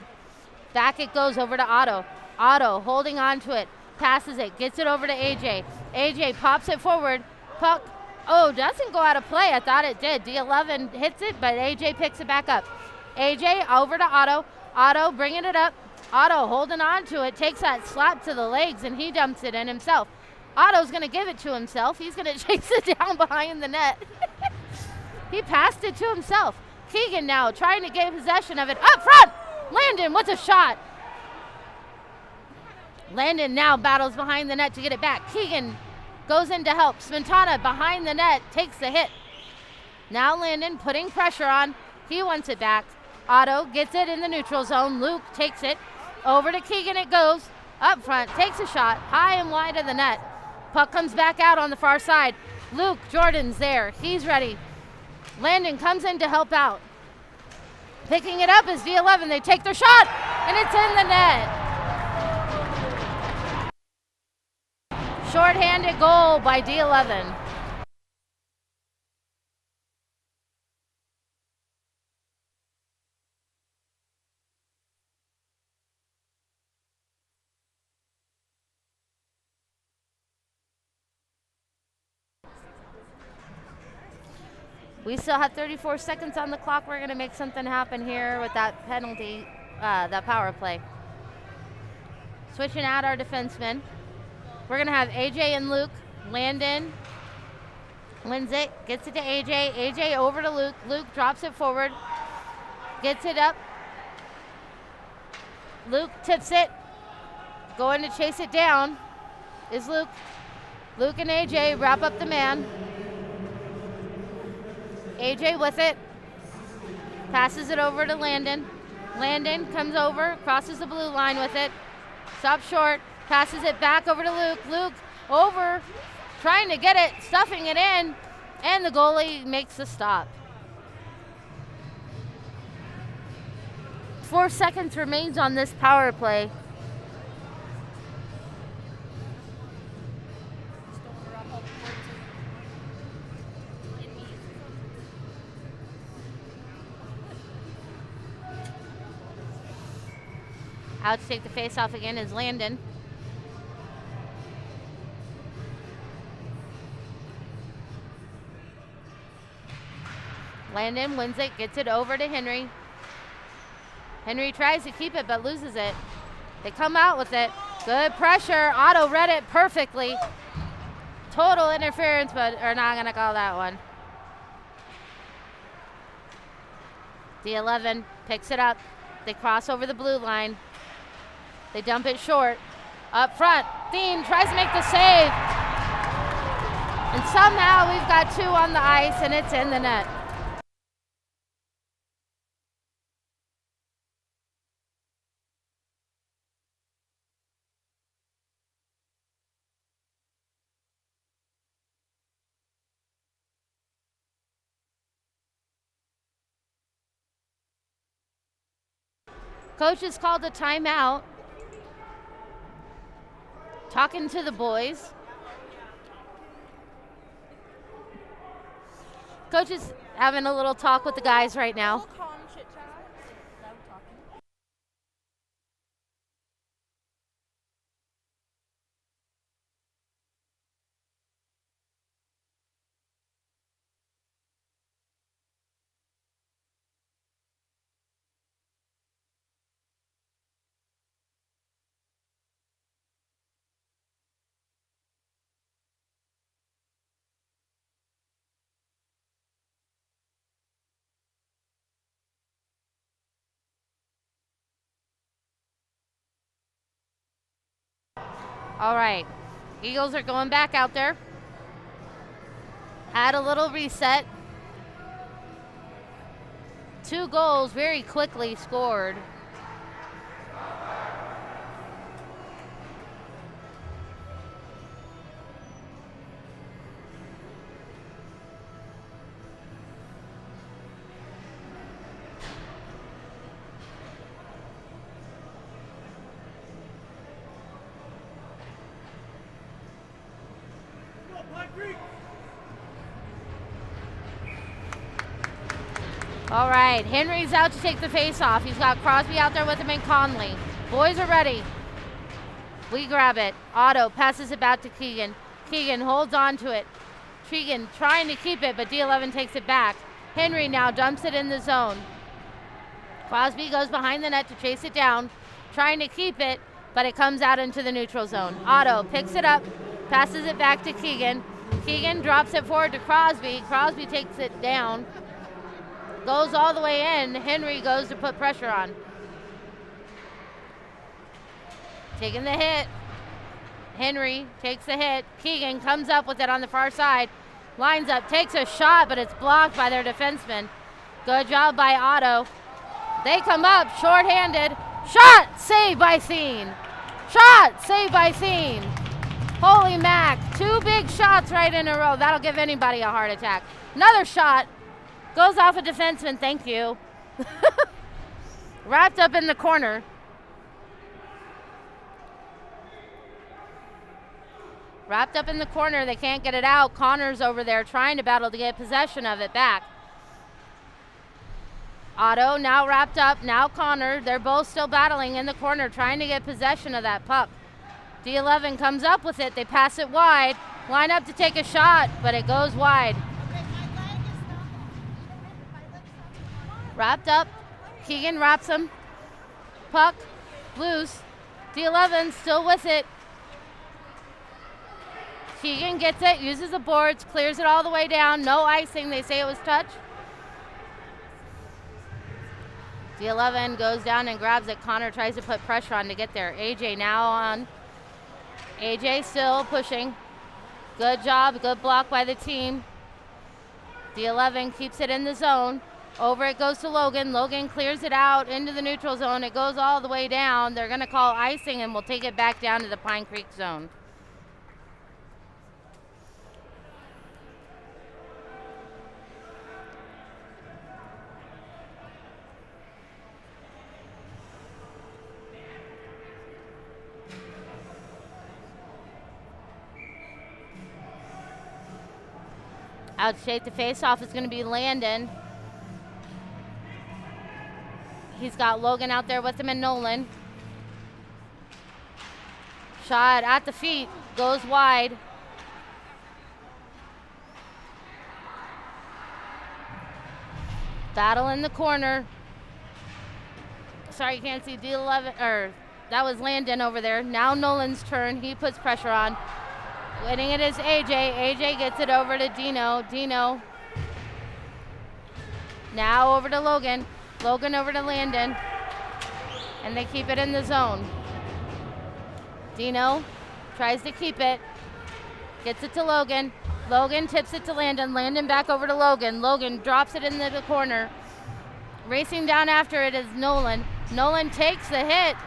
Back it goes over to Otto. Otto holding on to it. Passes it. Gets it over to AJ. AJ pops it forward. Puck. Oh, doesn't go out of play. I thought it did. D11 hits it, but AJ picks it back up. AJ over to Otto. Otto bringing it up. Otto holding on to it. Takes that slap to the legs, and he dumps it in himself. Otto's going to give it to himself. He's going to chase it down behind the net. He passed it to himself. Keegan now trying to get possession of it. Up front! Landon with a shot. Landon now battles behind the net to get it back. Keegan goes in to help. Smintana behind the net takes the hit. Now Landon putting pressure on. He wants it back. Otto gets it in the neutral zone. Luke takes it. Over to Keegan it goes. Up front, takes a shot. High and wide of the net. Puck comes back out on the far side. Luke Jordan's there. He's ready. Landon comes in to help out. Picking it up is D11. They take their shot, and it's in the net. Short-handed goal by D11. We still have 34 seconds on the clock. We're going to make something happen here with that penalty, that power play. Switching out our defensemen. We're going to have AJ and Luke. Landon wins it, gets it to AJ. AJ over to Luke. Luke drops it forward, gets it up. Luke tips it. Going to chase it down is Luke. Luke and AJ wrap up the man. AJ with it. Passes it over to Landon. Landon comes over, crosses the blue line with it. Stops short. Passes it back over to Luke. Luke over, trying to get it, stuffing it in, and the goalie makes the stop. 4 seconds remains on this power play. Out to take the face off again is Landon. Landon wins it, gets it over to Henry. Henry tries to keep it but loses it. They come out with it. Good pressure. Otto read it perfectly. Total interference, but are not going to call that one. D11 picks it up. They cross over the blue line. They dump it short. Up front, Thien tries to make the save. And somehow we've got 2 on the ice, and it's in the net. Coach has called a timeout. Talking to the boys. Coach is having a little talk with the guys right now. All right, Eagles are going back out there. Had a little reset. 2 goals very quickly scored. All right, Henry's out to take the face off. He's got Crosby out there with him and Conley. Boys are ready. We grab it. Otto passes it back to Keegan. Keegan holds on to it. Keegan trying to keep it, but D11 takes it back. Henry now dumps it in the zone. Crosby goes behind the net to chase it down, trying to keep it, but it comes out into the neutral zone. Otto picks it up, passes it back to Keegan. Keegan drops it forward to Crosby. Crosby takes it down, goes all the way in. Henry goes to put pressure on. Taking the hit. Henry takes the hit. Keegan comes up with it on the far side. Lines up, takes a shot, but it's blocked by their defenseman. Good job by Otto. They come up, shorthanded. Shot, saved by Thien. Shot, saved by Thien. Holy mac, 2 big shots right in a row. That'll give anybody a heart attack. Another shot, goes off a defenseman, thank you. Wrapped up in the corner. Wrapped up in the corner, they can't get it out. Connor's over there trying to battle to get possession of it back. Otto now wrapped up, now Connor. They're both still battling in the corner, trying to get possession of that puck. D11 comes up with it, they pass it wide. Line up to take a shot, but it goes wide. Wrapped up, Keegan wraps him. Puck, loose. D11 still with it. Keegan gets it, uses the boards, clears it all the way down. No icing, they say it was touch. D11 goes down and grabs it. Connor tries to put pressure on to get there. AJ now on. AJ still pushing. Good job, good block by the team. D11 keeps it in the zone. Over it goes to Logan. Logan clears it out into the neutral zone. It goes all the way down. They're gonna call icing and we'll take it back down to the Pine Creek zone. Out to take the face-off is going to be Landon. He's got Logan out there with him and Nolan. Shot at the feet, goes wide. Battle in the corner. Sorry, you can't see D11, or that was Landon over there. Now Nolan's turn, he puts pressure on. Winning it is AJ. AJ gets it over to Dino. Dino. Now over to Logan. Logan over to Landon. And they keep it in the zone. Dino tries to keep it. Gets it to Logan. Logan tips it to Landon. Landon back over to Logan. Logan drops it in the corner. Racing down after it is Nolan. Nolan takes the hit.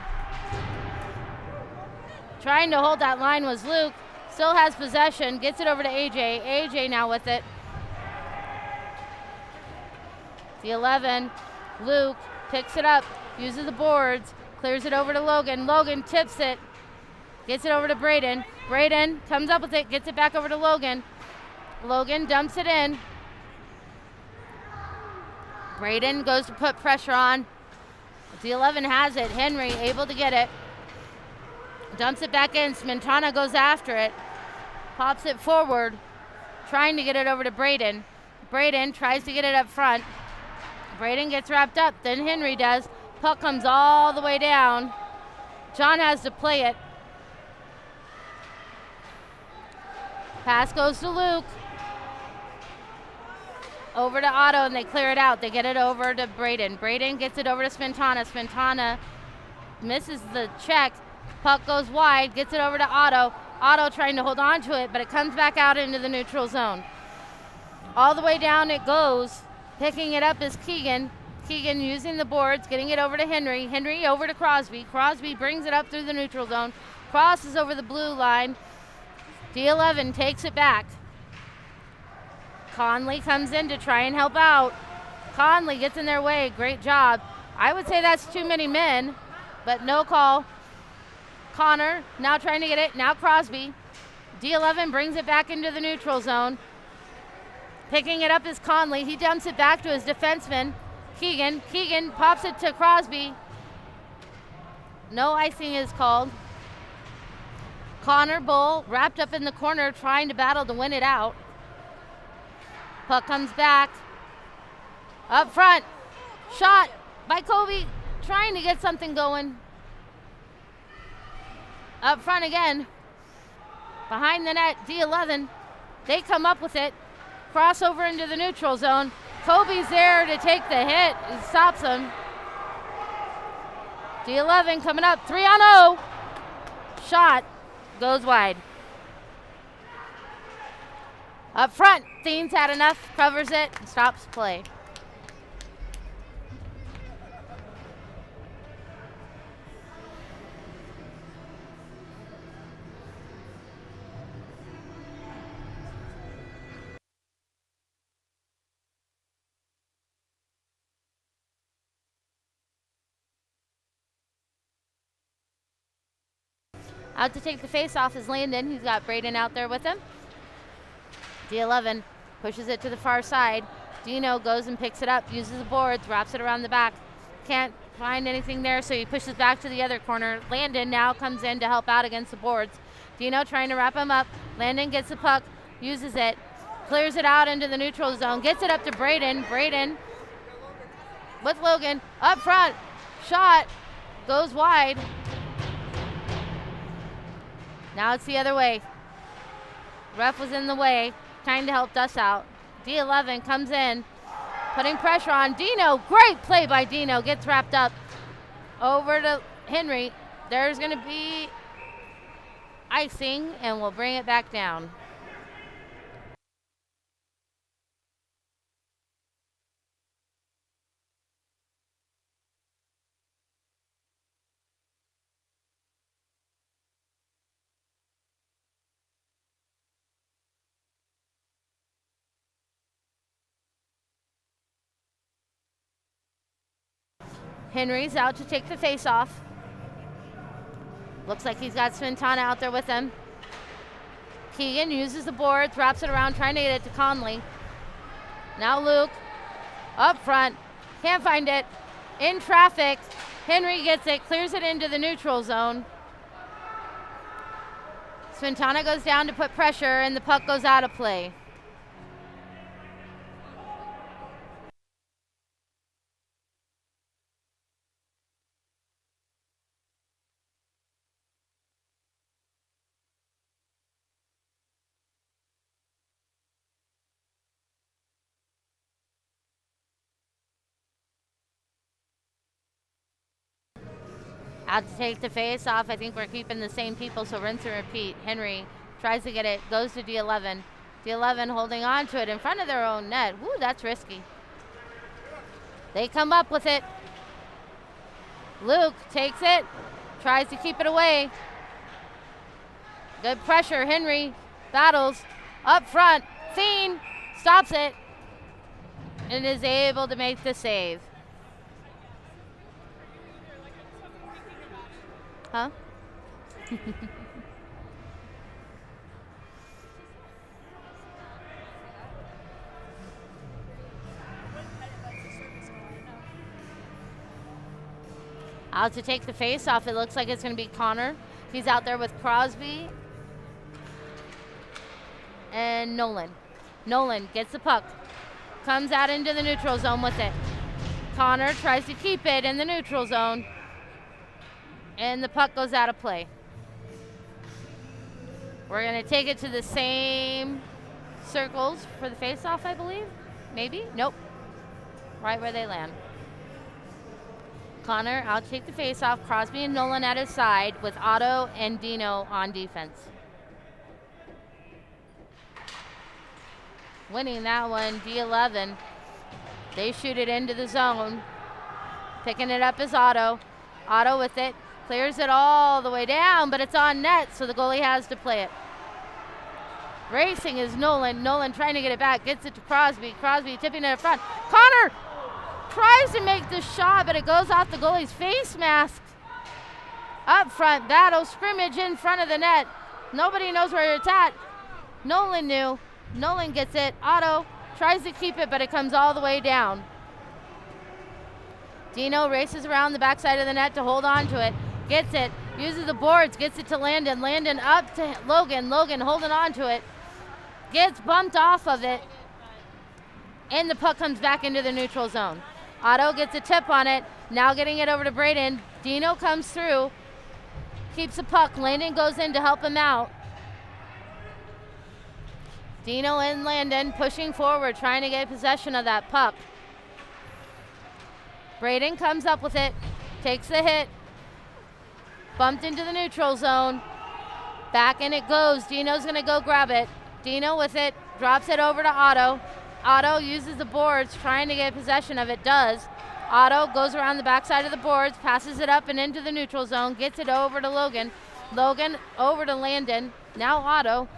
Trying to hold that line was Luke. Still has possession, gets it over to AJ. AJ now with it. The 11, Luke picks it up, uses the boards, clears it over to Logan. Logan tips it, gets it over to Braden. Braden comes up with it, gets it back over to Logan. Logan dumps it in. Braden goes to put pressure on. The 11 has it. Henry able to get it. Dumps it back in. Smintana goes after it. Pops it forward. Trying to get it over to Braden. Braden tries to get it up front. Braden gets wrapped up. Then Henry does. Puck comes all the way down. John has to play it. Pass goes to Luke. Over to Otto and they clear it out. They get it over to Braden. Braden gets it over to Smintana. Smintana misses the check. Puck goes wide, gets it over to Otto. Otto trying to hold on to it, but it comes back out into the neutral zone. All the way down it goes. Picking it up is Keegan. Keegan using the boards, getting it over to Henry. Henry over to Crosby. Crosby brings it up through the neutral zone. Crosses over the blue line. D11 takes it back. Conley comes in to try and help out. Conley gets in their way. Great job. I would say that's too many men, but no call. Connor now trying to get it. Now Crosby. D11 brings it back into the neutral zone. Picking it up is Conley. He dumps it back to his defenseman. Keegan. Keegan pops it to Crosby. No icing is called. Connor Bull wrapped up in the corner trying to battle to win it out. Puck comes back. Up front. Shot by Kobe trying to get something going. Up front again. Behind the net, D11. They come up with it. Crossover into the neutral zone. Kobe's there to take the hit. He stops him. D11 coming up. 3-on-0. Shot goes wide. Up front, Thien's had enough. Covers it. Stops play. Out to take the face off is Landon. He's got Braden out there with him. D11 pushes it to the far side. Dino goes and picks it up, uses the boards, wraps it around the back. Can't find anything there, so he pushes back to the other corner. Landon now comes in to help out against the boards. Dino trying to wrap him up. Landon gets the puck, uses it, clears it out into the neutral zone, gets it up to Braden. Braden with Logan up front. Shot goes wide. Now it's the other way. Ref was in the way, trying to help Dust out. D11 comes in, putting pressure on Dino. Great play by Dino. Gets wrapped up over to Henry. There's going to be icing, and we'll bring it back down. Henry's out to take the face off. Looks like he's got Sventana out there with him. Keegan uses the boards, wraps it around, trying to get it to Conley. Now Luke, up front, can't find it. In traffic, Henry gets it, clears it into the neutral zone. Sventana goes down to put pressure, and the puck goes out of play. Out to take the face off. I think we're keeping the same people, so rinse and repeat. Henry tries to get it, goes to D11. D11 holding on to it in front of their own net. Woo, that's risky. They come up with it. Luke takes it, tries to keep it away. Good pressure. Henry battles up front. Thien stops it and is able to make the save. Huh? Out to take the face off. It looks like it's going to be Connor. He's out there with Crosby and Nolan. Nolan gets the puck. Comes out into the neutral zone with it. Connor tries to keep it in the neutral zone. And the puck goes out of play. We're going to take it to the same circles for the face-off, I believe. Maybe? Nope. Right where they land. Connor out to take the face-off. Crosby and Nolan at his side with Otto and Dino on defense. Winning that one, D11. They shoot it into the zone. Picking it up is Otto. Otto with it. Clears it all the way down, but it's on net, so the goalie has to play it. Racing is Nolan. Nolan trying to get it back. Gets it to Crosby. Crosby tipping it in front. Connor tries to make the shot, but it goes off the goalie's face mask. Up front, battle, scrimmage in front of the net. Nobody knows where it's at. Nolan knew. Nolan gets it. Otto tries to keep it, but it comes all the way down. Dino races around the backside of the net to hold on to it. Gets it. Uses the boards. Gets it to Landon. Landon up to Logan. Logan holding on to it. Gets bumped off of it. And the puck comes back into the neutral zone. Otto gets a tip on it. Now getting it over to Braden. Dino comes through. Keeps the puck. Landon goes in to help him out. Dino and Landon pushing forward, trying to get possession of that puck. Braden comes up with it. Takes the hit. Bumped into the neutral zone. Back in it goes. Dino's going to go grab it. Dino with it. Drops it over to Otto. Otto uses the boards, trying to get possession of it. Does. Otto goes around the backside of the boards, passes it up and into the neutral zone, gets it over to Logan. Logan over to Landon. Now Otto.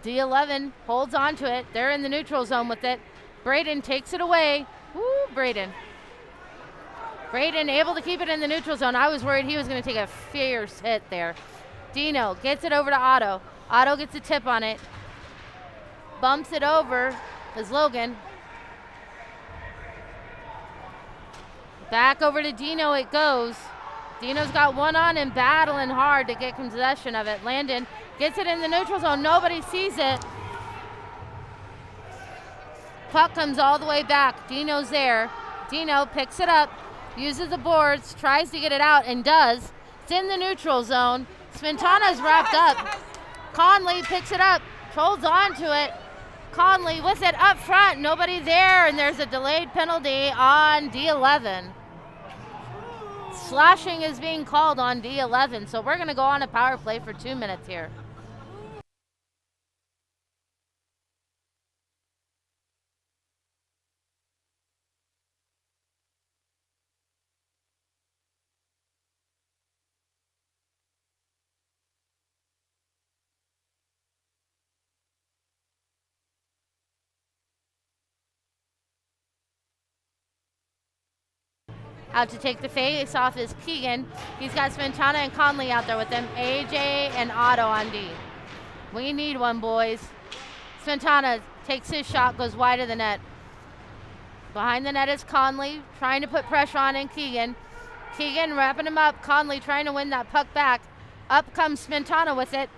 D11 holds on to it. They're in the neutral zone with it. Braden takes it away. Woo, Braden. Braden able to keep it in the neutral zone. I was worried he was going to take a fierce hit there. Dino gets it over to Otto. Otto gets a tip on it. Bumps it over as Logan. Back over to Dino it goes. Dino's got one on him, battling hard to get possession of it. Landon gets it in the neutral zone. Nobody sees it. Puck comes all the way back. Dino's there. Dino picks it up, uses the boards, tries to get it out, and does. It's in the neutral zone. Sventana's wrapped up. Conley picks it up, holds on to it. Conley with it up front. Nobody there, and there's a delayed penalty on D11. Slashing is being called on D11, so we're going to go on a power play for 2 minutes here. Out to take the face off is Keegan. He's got Sventana and Conley out there with him. AJ and Otto on D. We need one, boys. Sventana takes his shot, goes wide of the net. Behind the net is Conley, trying to put pressure on in Keegan. Keegan wrapping him up. Conley trying to win that puck back. Up comes Sventana with it.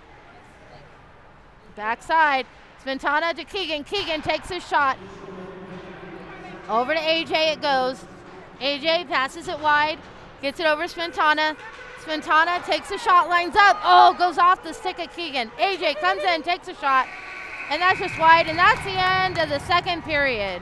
Backside. Sventana to Keegan. Keegan takes his shot. Over to AJ it goes. AJ passes it wide, gets it over Sventana. Sventana takes a shot, lines up. Oh, goes off the stick of Keegan. AJ comes in, takes a shot, and that's just wide, and that's the end of the second period.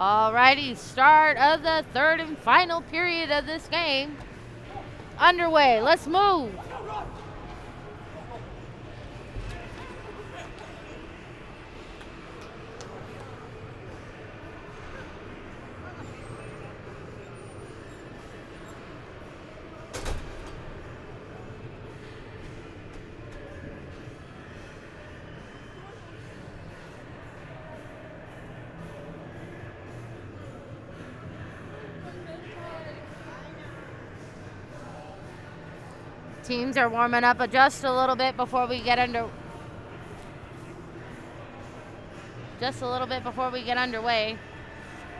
Alrighty, start of the third and final period of this game. Underway, let's move. Teams are warming up just a little bit before we get underway.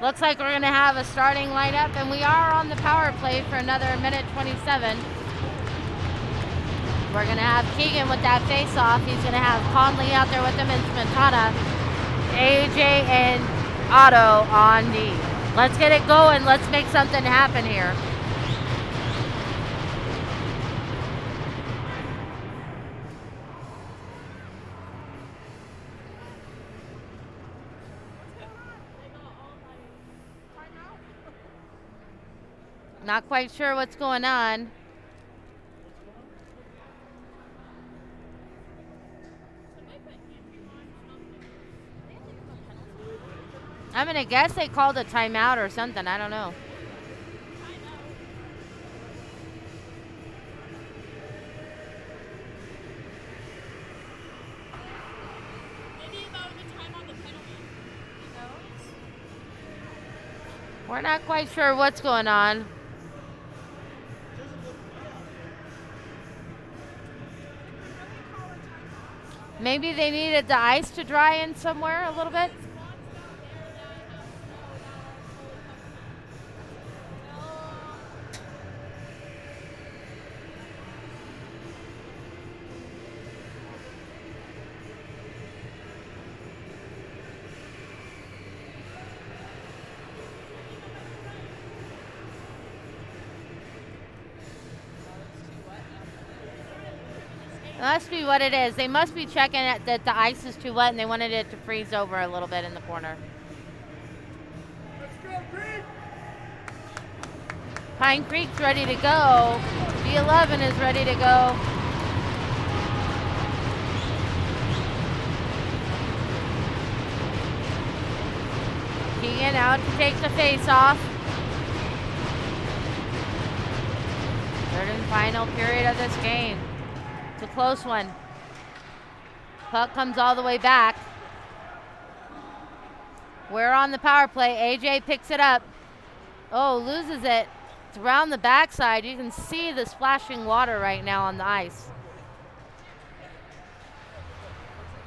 Looks like we're going to have a starting lineup, and we are on the power play for another minute 27. We're going to have Keegan with that face-off. He's going to have Conley out there with him and Spintana. AJ and Otto on D. Let's get it going. Let's make something happen here. Not quite sure what's going on. I'm gonna guess they called a timeout or something. I don't know. Maybe about the time on the penalty. Who knows? We're not quite sure what's going on. Maybe they needed the ice to dry in somewhere a little bit. Must be what it is. They must be checking that the ice is too wet and they wanted it to freeze over a little bit in the corner. Let's go, Creek! Pine Creek's ready to go. D11 is ready to go. Keegan out to take the face off. Third and final period of this game. It's a close one. Puck comes all the way back. We're on the power play. AJ picks it up. Oh, loses it. It's around the backside. You can see the splashing water right now on the ice.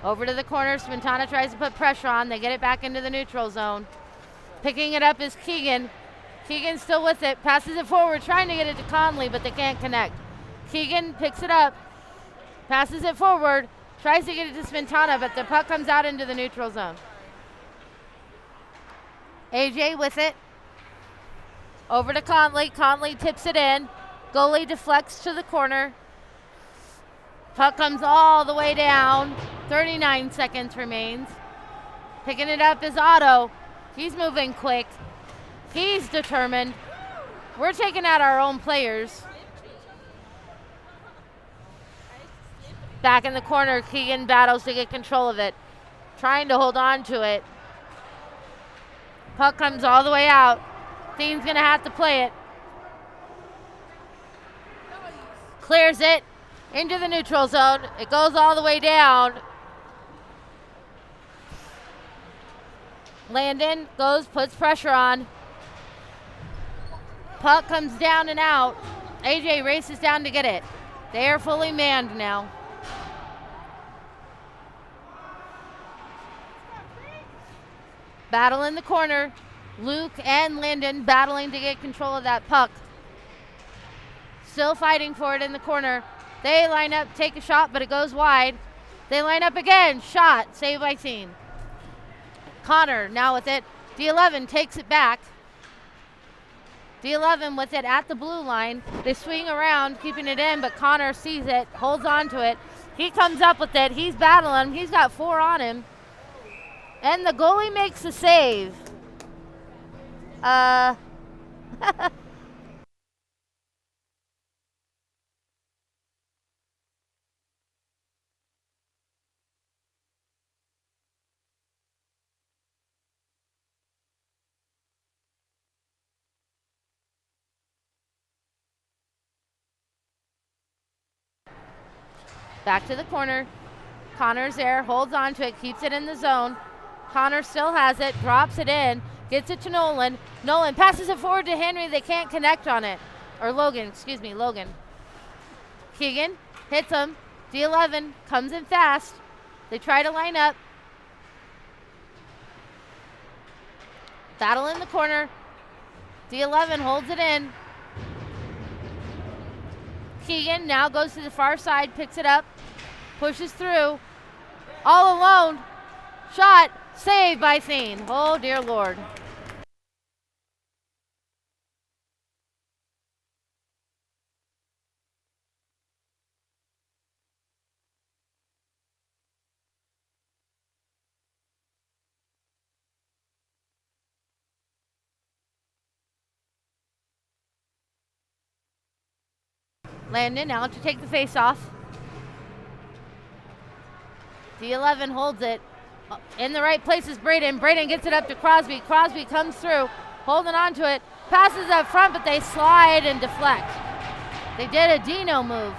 Over to the corner. Spintana tries to put pressure on. They get it back into the neutral zone. Picking it up is Keegan. Keegan's still with it. Passes it forward. Trying to get it to Conley, but they can't connect. Keegan picks it up. Passes it forward. Tries to get it to Spintana, but the puck comes out into the neutral zone. AJ with it. Over to Conley. Conley tips it in. Goalie deflects to the corner. Puck comes all the way down. 39 seconds remains. Picking it up is Otto. He's moving quick. He's determined. We're taking out our own players. Back in the corner, Keegan battles to get control of it. Trying to hold on to it. Puck comes all the way out. Dean's going to have to play it. Clears it into the neutral zone. It goes all the way down. Landon goes, puts pressure on. Puck comes down and out. AJ races down to get it. They are fully manned now. Battle in the corner. Luke and Landon battling to get control of that puck. Still fighting for it in the corner. They line up, take a shot, but it goes wide. They line up again. Shot, saved by Team. Connor now with it. D11 takes it back. D11 with it at the blue line. They swing around, keeping it in, but Connor sees it, holds on to it. He comes up with it. He's battling. He's got 4 on him. And the goalie makes the save. Uh, back to the corner. Connor's there, holds on to it, keeps it in the zone. Connor still has it, drops it in, gets it to Nolan. Nolan passes it forward to Henry. They can't connect on it. Or Logan, excuse me, Logan. Keegan hits him. D11 comes in fast. They try to line up. Battle in the corner. D11 holds it in. Keegan now goes to the far side, picks it up, pushes through. All alone. Shot. Saved by Thien. Oh, dear Lord. Landon now to take the face off. D11 holds it. In the right place is Braden. Braden gets it up to Crosby. Crosby comes through, holding on to it. Passes up front, but they slide and deflect. They did a Dino move.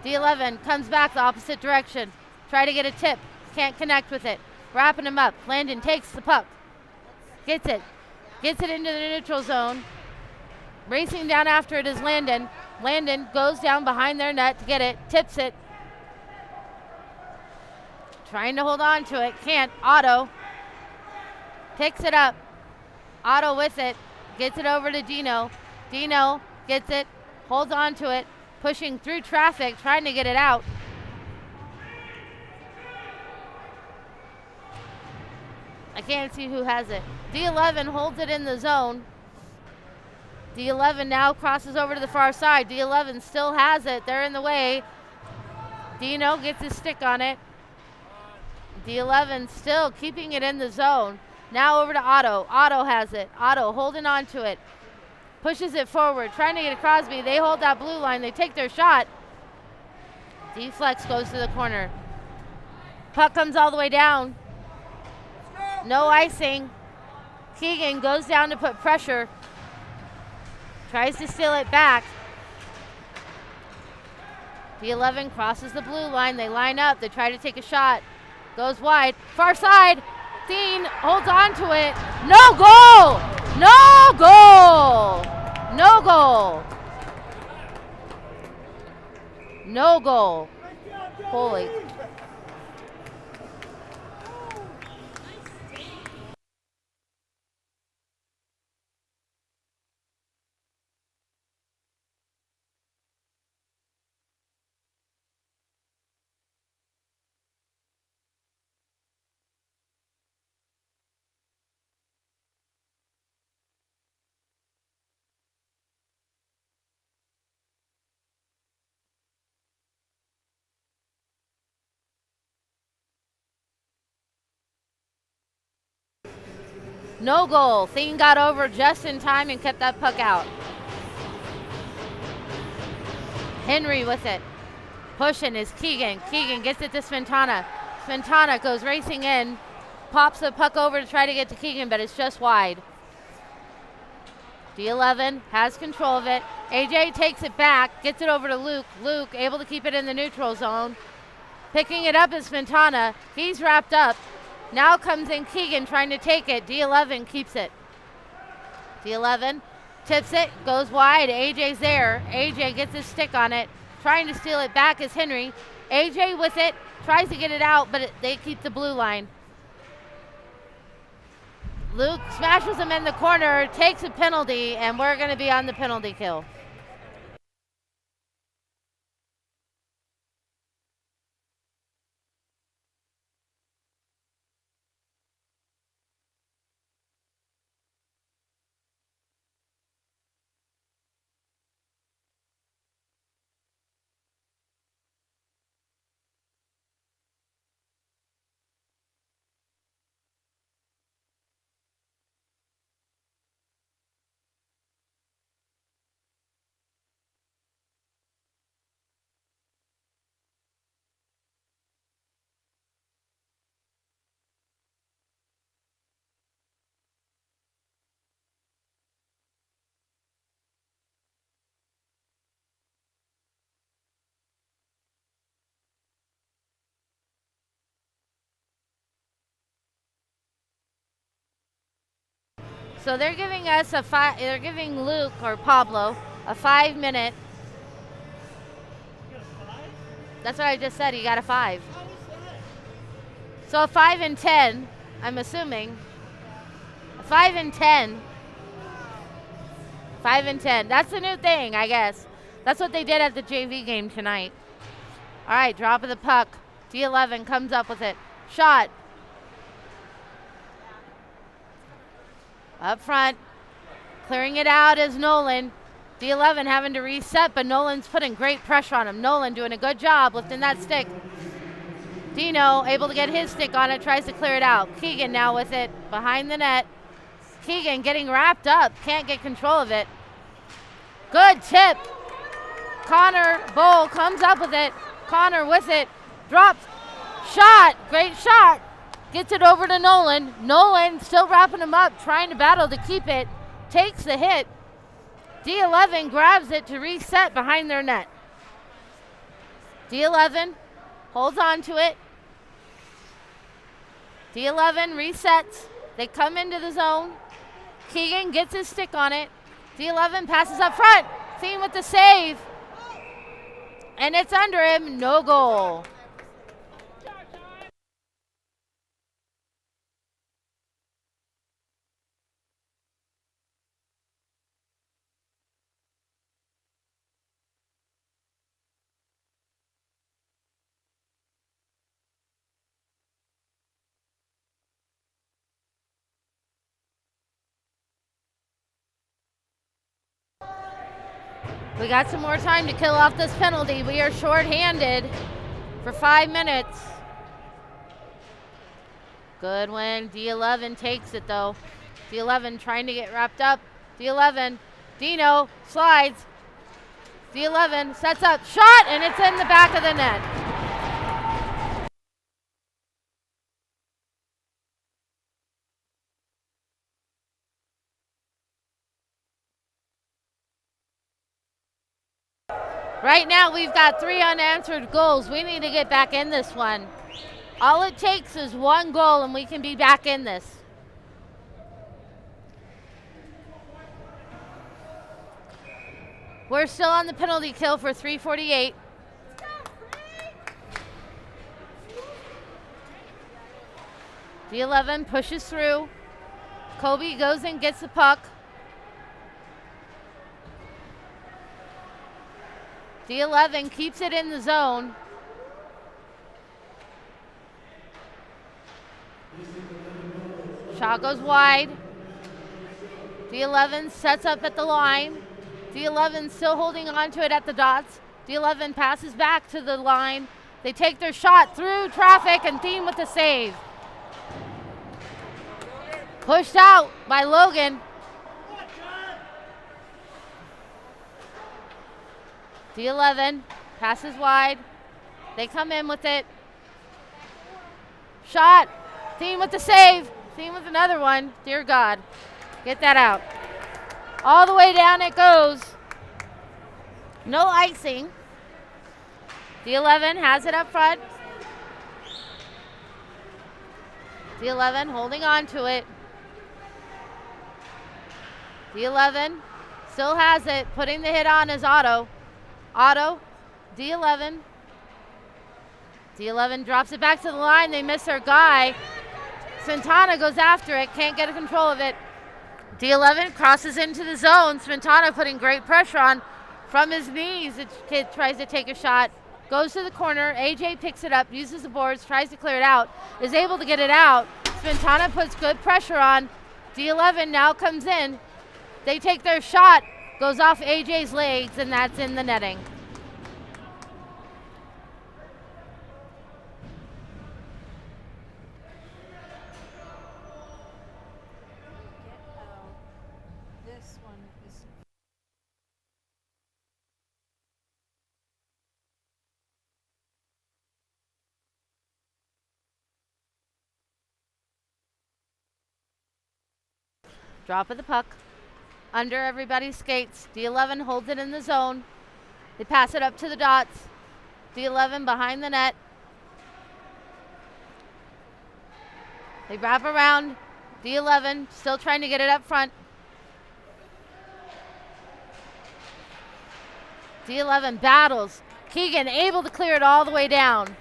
D11 comes back the opposite direction. Try to get a tip. Can't connect with it. Wrapping him up. Landon takes the puck. Gets it. Gets it into the neutral zone. Racing down after it is Landon. Landon goes down behind their net to get it. Tips it. Trying to hold on to it. Can't. Otto picks it up. Otto with it. Gets it over to Dino. Dino gets it. Holds on to it. Pushing through traffic. Trying to get it out. I can't see who has it. D11 holds it in the zone. D11 now crosses over to the far side. D11 still has it. They're in the way. Dino gets his stick on it. D11 still keeping it in the zone. Now over to Otto. Otto has it. Otto holding on to it. Pushes it forward. Trying to get to Crosby. They hold that blue line. They take their shot. Deflex goes to the corner. Puck comes all the way down. No icing. Keegan goes down to put pressure. Tries to steal it back. D11 crosses the blue line. They line up. They try to take a shot. Goes wide. Far side. Thien holds on to it. No goal! No goal! No goal! No goal. Holy. No goal. Thien got over just in time and kept that puck out. Henry with it. Pushing is Keegan. Keegan gets it to Sventana. Sventana goes racing in. Pops the puck over to try to get to Keegan, but it's just wide. D11 has control of it. AJ takes it back. Gets it over to Luke. Luke able to keep it in the neutral zone. Picking it up is Sventana. He's wrapped up. Now comes in Keegan trying to take it. D11 keeps it. D11 tips it, goes wide. AJ's there. AJ gets his stick on it. Trying to steal it back is Henry. AJ with it, tries to get it out, but they keep the blue line. Luke smashes him in the corner, takes a penalty, and we're going to be on the penalty kill. So they're giving us they're giving Luke or Pablo a 5 minute. You got a 5? That's what I just said. He got a 5. How is that? So a 5 and 10, I'm assuming. A 5 and 10. 5 and 10. That's the new thing, I guess. That's what they did at the JV game tonight. All right, drop of the puck. D11 comes up with it. Shot. Up front. Clearing it out is Nolan. D11 having to reset, but Nolan's putting great pressure on him. Nolan doing a good job lifting that stick. Dino able to get his stick on it, tries to clear it out. Keegan now with it behind the net. Keegan getting wrapped up, can't get control of it. Good tip. Connor Bowl comes up with it. Connor with it, drops, shot, great shot. Gets it over to Nolan. Nolan still wrapping him up, trying to battle to keep it. Takes the hit. D11 grabs it to reset behind their net. D11 holds on to it. D11 resets. They come into the zone. Keegan gets his stick on it. D11 passes up front. Thiem with the save. And it's under him. No goal. We got some more time to kill off this penalty. We are shorthanded for 5 minutes. Good win. D11 takes it though. D11 trying to get wrapped up. D11, Dino slides. D11 sets up, shot, and it's in the back of the net. Right now, we've got 3 unanswered goals. We need to get back in this one. All it takes is 1 goal, and we can be back in this. We're still on the penalty kill for 3:48. D11 pushes through. Kobe goes and gets the puck. D11 keeps it in the zone. Shot goes wide. D11 sets up at the line. D11 still holding on to it at the dots. D11 passes back to the line. They take their shot through traffic, and Thiem with the save. Pushed out by Logan. D11 passes wide. They come in with it. Shot. Thiem with the save. Thiem with another one. Dear God. Get that out. All the way down it goes. No icing. D11 has it up front. D11 holding on to it. D11 still has it. Putting the hit on is Otto. Otto, D11. D11 drops it back to the line. They miss their guy. Sventana goes after it. Can't get a control of it. D11 crosses into the zone. Sventana putting great pressure on from his knees. The kid tries to take a shot. Goes to the corner. AJ picks it up, uses the boards, tries to clear it out. Is able to get it out. Sventana puts good pressure on. D11 now comes in. They take their shot. Goes off AJ's legs, and that's in the netting. This one is. Drop of the puck. Under everybody's skates. D11 holds it in the zone. They pass it up to the dots. D11 behind the net. They wrap around D11 still trying to get it up front. D11 battles. Keegan able to clear it all the way down.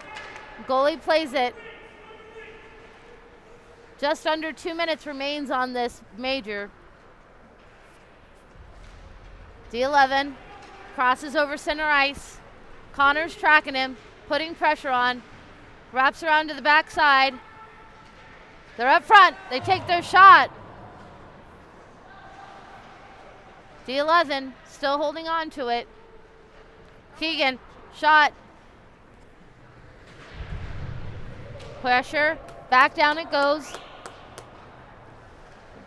Goalie plays it. Just under 2 minutes remains on this major. D11 crosses over center ice. Connor's tracking him, putting pressure on. Wraps around to the backside. They're up front. They take their shot. D11 still holding on to it. Keegan, shot. Pressure. Back down it goes.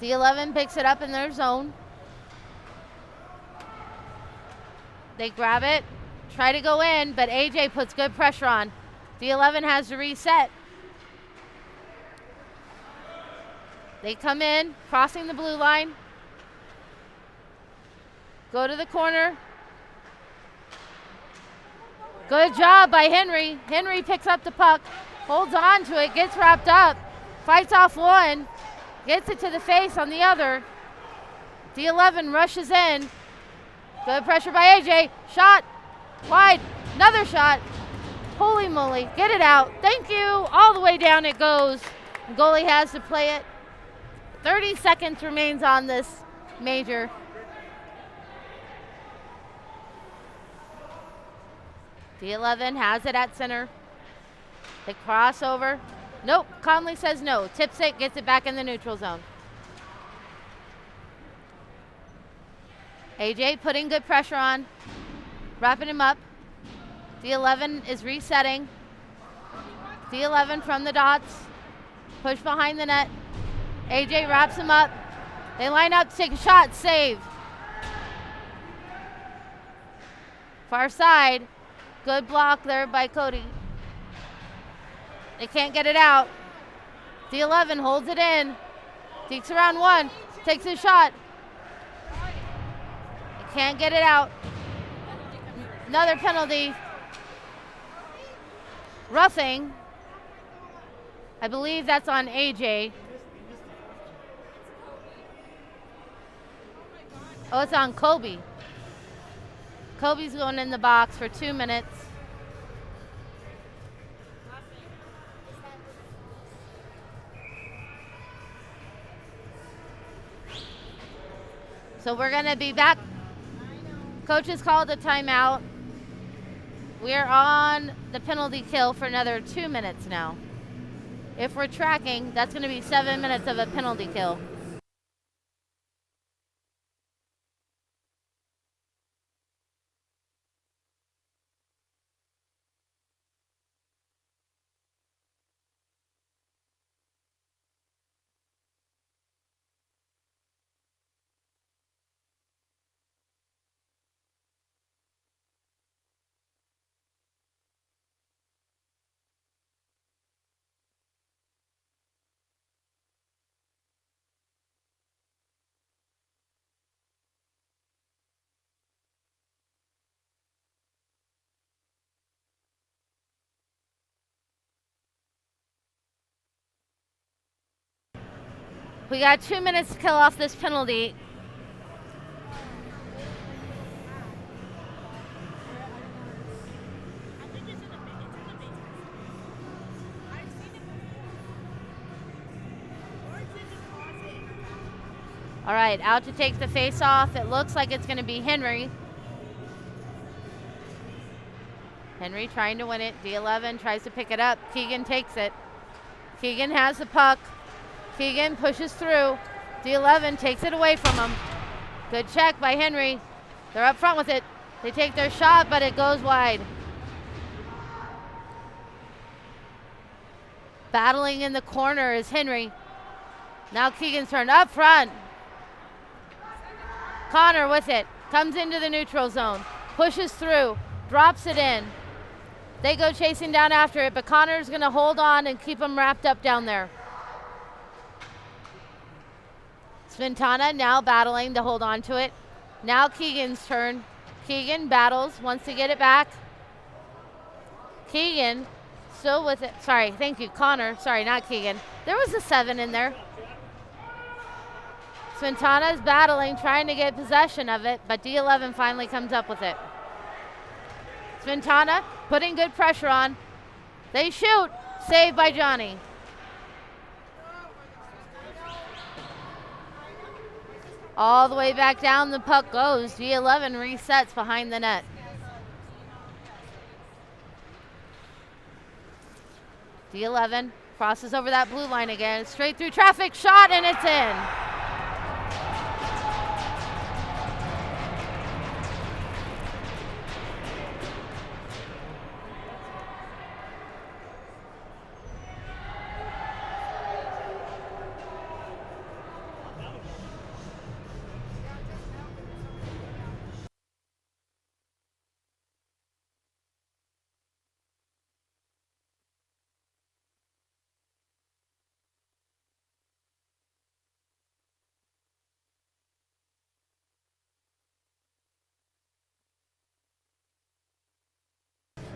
D11 picks it up in their zone. They grab it, try to go in, but AJ puts good pressure on. D11 has to reset. They come in, crossing the blue line. Go to the corner. Good job by Henry. Henry picks up the puck, holds on to it, gets wrapped up, fights off one, gets it to the face on the other. D11 rushes in. Good pressure by AJ. Shot. Wide. Another shot. Holy moly. Get it out. Thank you. All the way down it goes. The goalie has to play it. 30 seconds remains on this major. D11 has it at center. They cross over. Nope. Conley says no. Tips it. Gets it back in the neutral zone. AJ putting good pressure on. Wrapping him up. D11 is resetting. D11 from the dots. Push behind the net. AJ wraps him up. They line up to take a shot. Save. Far side. Good block there by Cody. They can't get it out. D11 holds it in. Dekes around one. Takes a shot. They can't get it out. Another penalty. Roughing. I believe that's on AJ. Oh, it's on Kobe. Kobe's going in the box for 2 minutes. So we're going to be back. Coach has called a timeout. We're on the penalty kill for another 2 minutes now. If we're tracking, that's going to be 7 minutes of a penalty kill. We got 2 minutes to kill off this penalty. I think it's in the basement. I've seen it before. Or it's in the closet. All right, out to take the face off. It looks like it's going to be Henry. Henry trying to win it. D11 tries to pick it up. Keegan takes it. Keegan has the puck. Keegan pushes through. D11 takes it away from him. Good check by Henry. They're up front with it. They take their shot, but it goes wide. Battling in the corner is Henry. Now Keegan's turn up front. Connor with it. Comes into the neutral zone. Pushes through. Drops it in. They go chasing down after it, but Connor's going to hold on and keep them wrapped up down there. Svintana now battling to hold on to it. Now Keegan's turn. Keegan battles, wants to get it back. Keegan still with it. Sorry, thank you, Connor. Sorry, not Keegan. There was a 7 in there. Spintana's battling, trying to get possession of it, but D11 finally comes up with it. Spintana putting good pressure on. They shoot. Saved by Johnny. All the way back down the puck goes. D11 resets behind the net. D11 crosses over that blue line again. Straight through traffic, shot, and it's in.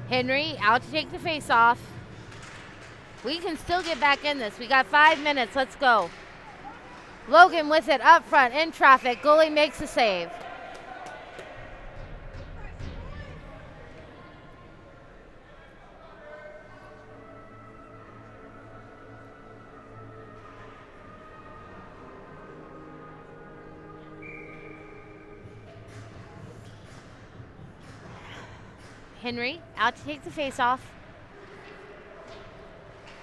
Henry out to take the face off. We can still get back in this. We got 5 minutes. Let's go. Logan with it up front in traffic. Goalie makes a save. Henry out to take the face off.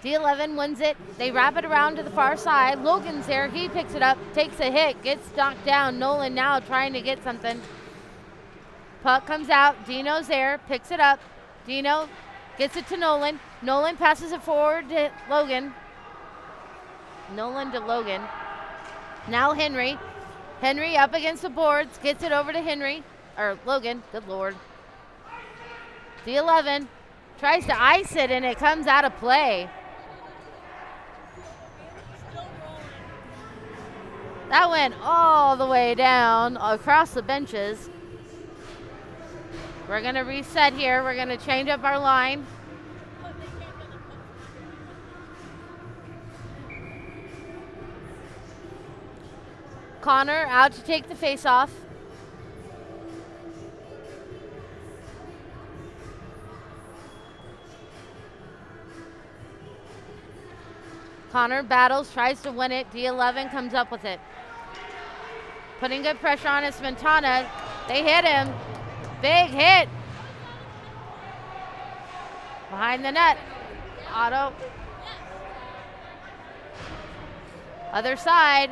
D11 wins it. They wrap it around to the far side. Logan's there. He picks it up, takes a hit, gets knocked down. Nolan now trying to get something. Puck comes out. Dino's there, picks it up. Dino gets it to Nolan. Nolan passes it forward to Logan. Nolan to Logan. Now Henry. Henry up against the boards, gets it over to Henry, or Logan, good Lord. D11 tries to ice it and it comes out of play. That went all the way down across the benches. We're gonna reset here. We're gonna change up our line. Connor out to take the face off. Connor battles, tries to win it. D11 comes up with it. Putting good pressure on it. Spintana. They hit him. Big hit. Behind the net. Otto. Other side.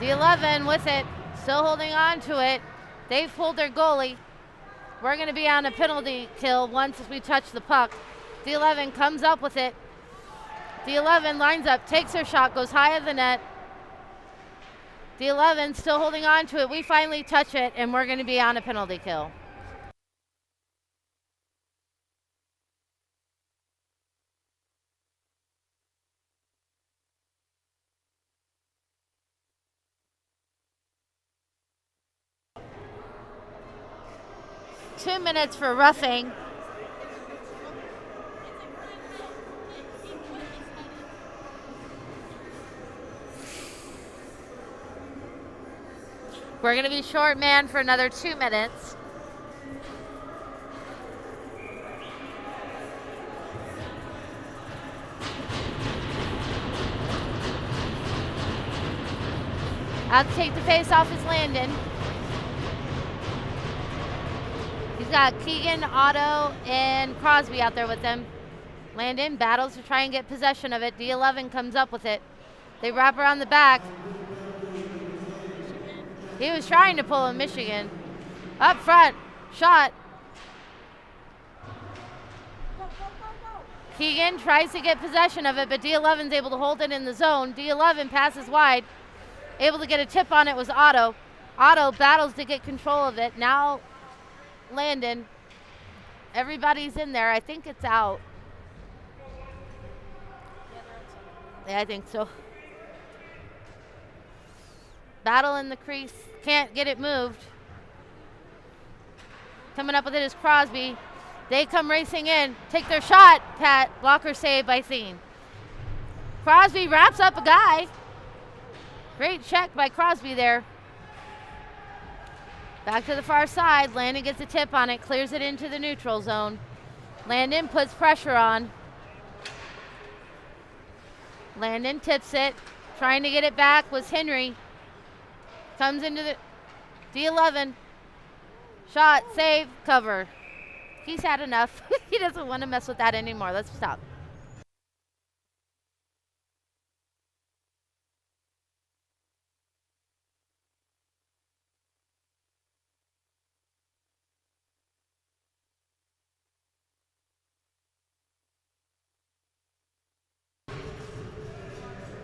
D11 with it. Still holding on to it. They've pulled their goalie. We're going to be on a penalty kill once we touch the puck. D11 comes up with it. D11 lines up, takes her shot, goes high of the net. D11 still holding on to it. We finally touch it, and we're going to be on a penalty kill. Two minutes for roughing. We're going to be short man for another 2 minutes. Out to take the face off is Landon. He's got Keegan, Otto, and Crosby out there with them. Landon battles to try and get possession of it. D11 comes up with it. They wrap around the back. He was trying to pull a Michigan. Up front, shot. Keegan tries to get possession of it, but D11's able to hold it in the zone. D11 passes wide. Able to get a tip on it was Otto. Otto battles to get control of it. Now Landon. Everybody's in there. I think it's out. Yeah, I think so. Battle in the crease. Can't get it moved. Coming up with it is Crosby. They come racing in. Take their shot. Pat. Blocker save by Thien. Crosby wraps up a guy. Great check by Crosby there. Back to the far side. Landon gets a tip on it, clears it into the neutral zone. Landon puts pressure on. Landon tips it. Trying to get it back was Henry. Comes into the D11. Shot, save, cover. He's had enough. He doesn't want to mess with that anymore. Let's stop.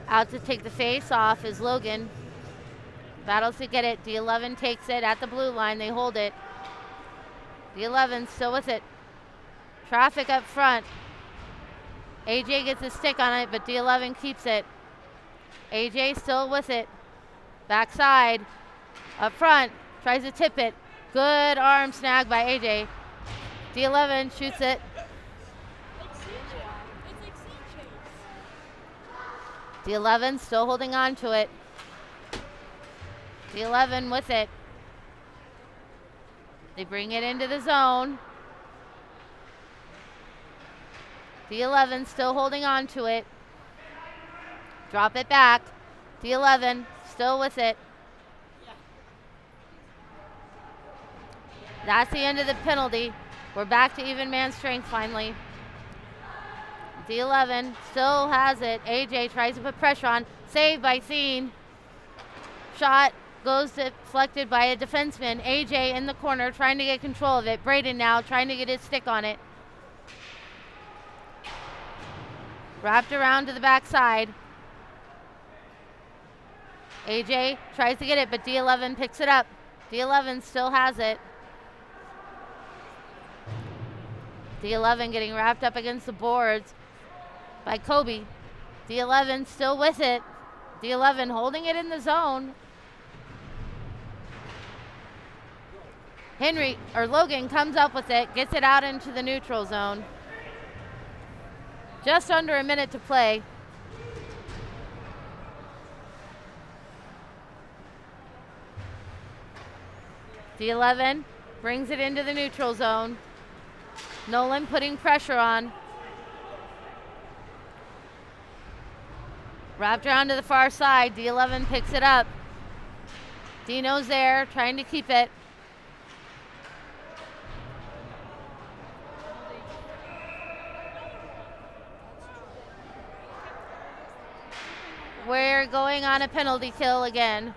Out to take the face off is Logan. Battles to get it. D11 takes it at the blue line. They hold it. D11 still with it. Traffic up front. AJ gets a stick on it, but D11 keeps it. AJ still with it. Backside. Up front. Tries to tip it. Good arm snag by AJ. D11 shoots it. D11 still holding on to it. D11 with it. They bring it into the zone. D11 still holding on to it. Drop it back. D11 still with it. That's the end of the penalty. We're back to even man strength finally. D11 still has it. AJ tries to put pressure on. Saved by Thien. Shot goes deflected by a defenseman. AJ in the corner trying to get control of it. Braden now trying to get his stick on it. Wrapped around to the backside. AJ tries to get it, but D11 picks it up. D11 still has it. D11 getting wrapped up against the boards by Kobe. D11 still with it. D11 holding it in the zone. Logan comes up with it, gets it out into the neutral zone. Just under a minute to play. D11 brings it into the neutral zone. Nolan putting pressure on. Wrapped around to the far side. D11 picks it up. Dino's there, trying to keep it. We're going on a penalty kill again.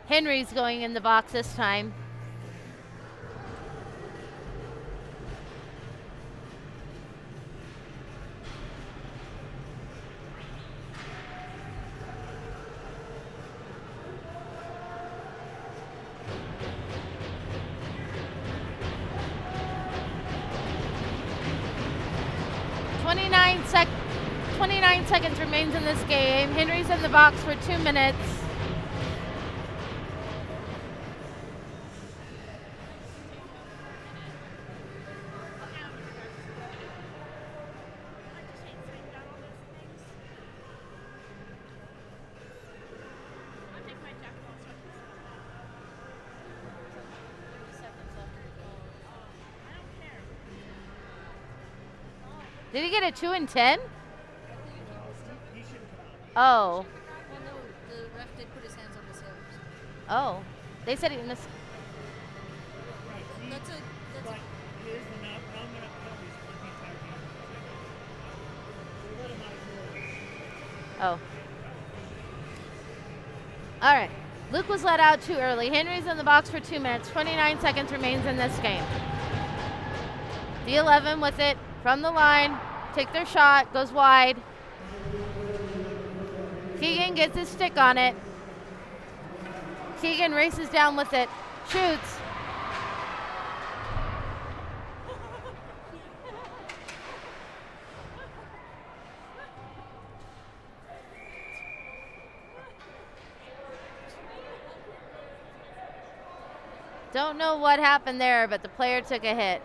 Henry's going in the box this time. Twenty-nine seconds remains in this game. Henry's in the box for 2 minutes. Did he get a 2 and 10? Oh. Well, no, the ref did put his hands on the sailors. Oh. They said he missed. Right. That's a. But here's the non-minute penalties for the entire game. We'll let him out of Oh. All right. Luke was let out too early. Henry's in the box for 2 minutes. 29 seconds remains in this game. D11 with it from the line. Take their shot. Goes wide. Keegan gets his stick on it. Keegan races down with it. Shoots. Don't know what happened there, but the player took a hit.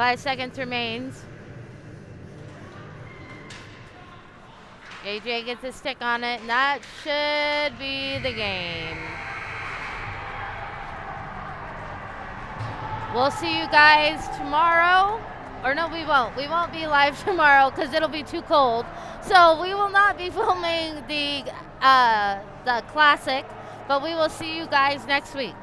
5 seconds remains. AJ gets a stick on it, and that should be the game. We'll see you guys tomorrow. Or no, we won't. We won't be live tomorrow because it'll be too cold. So we will not be filming the classic, but we will see you guys next week.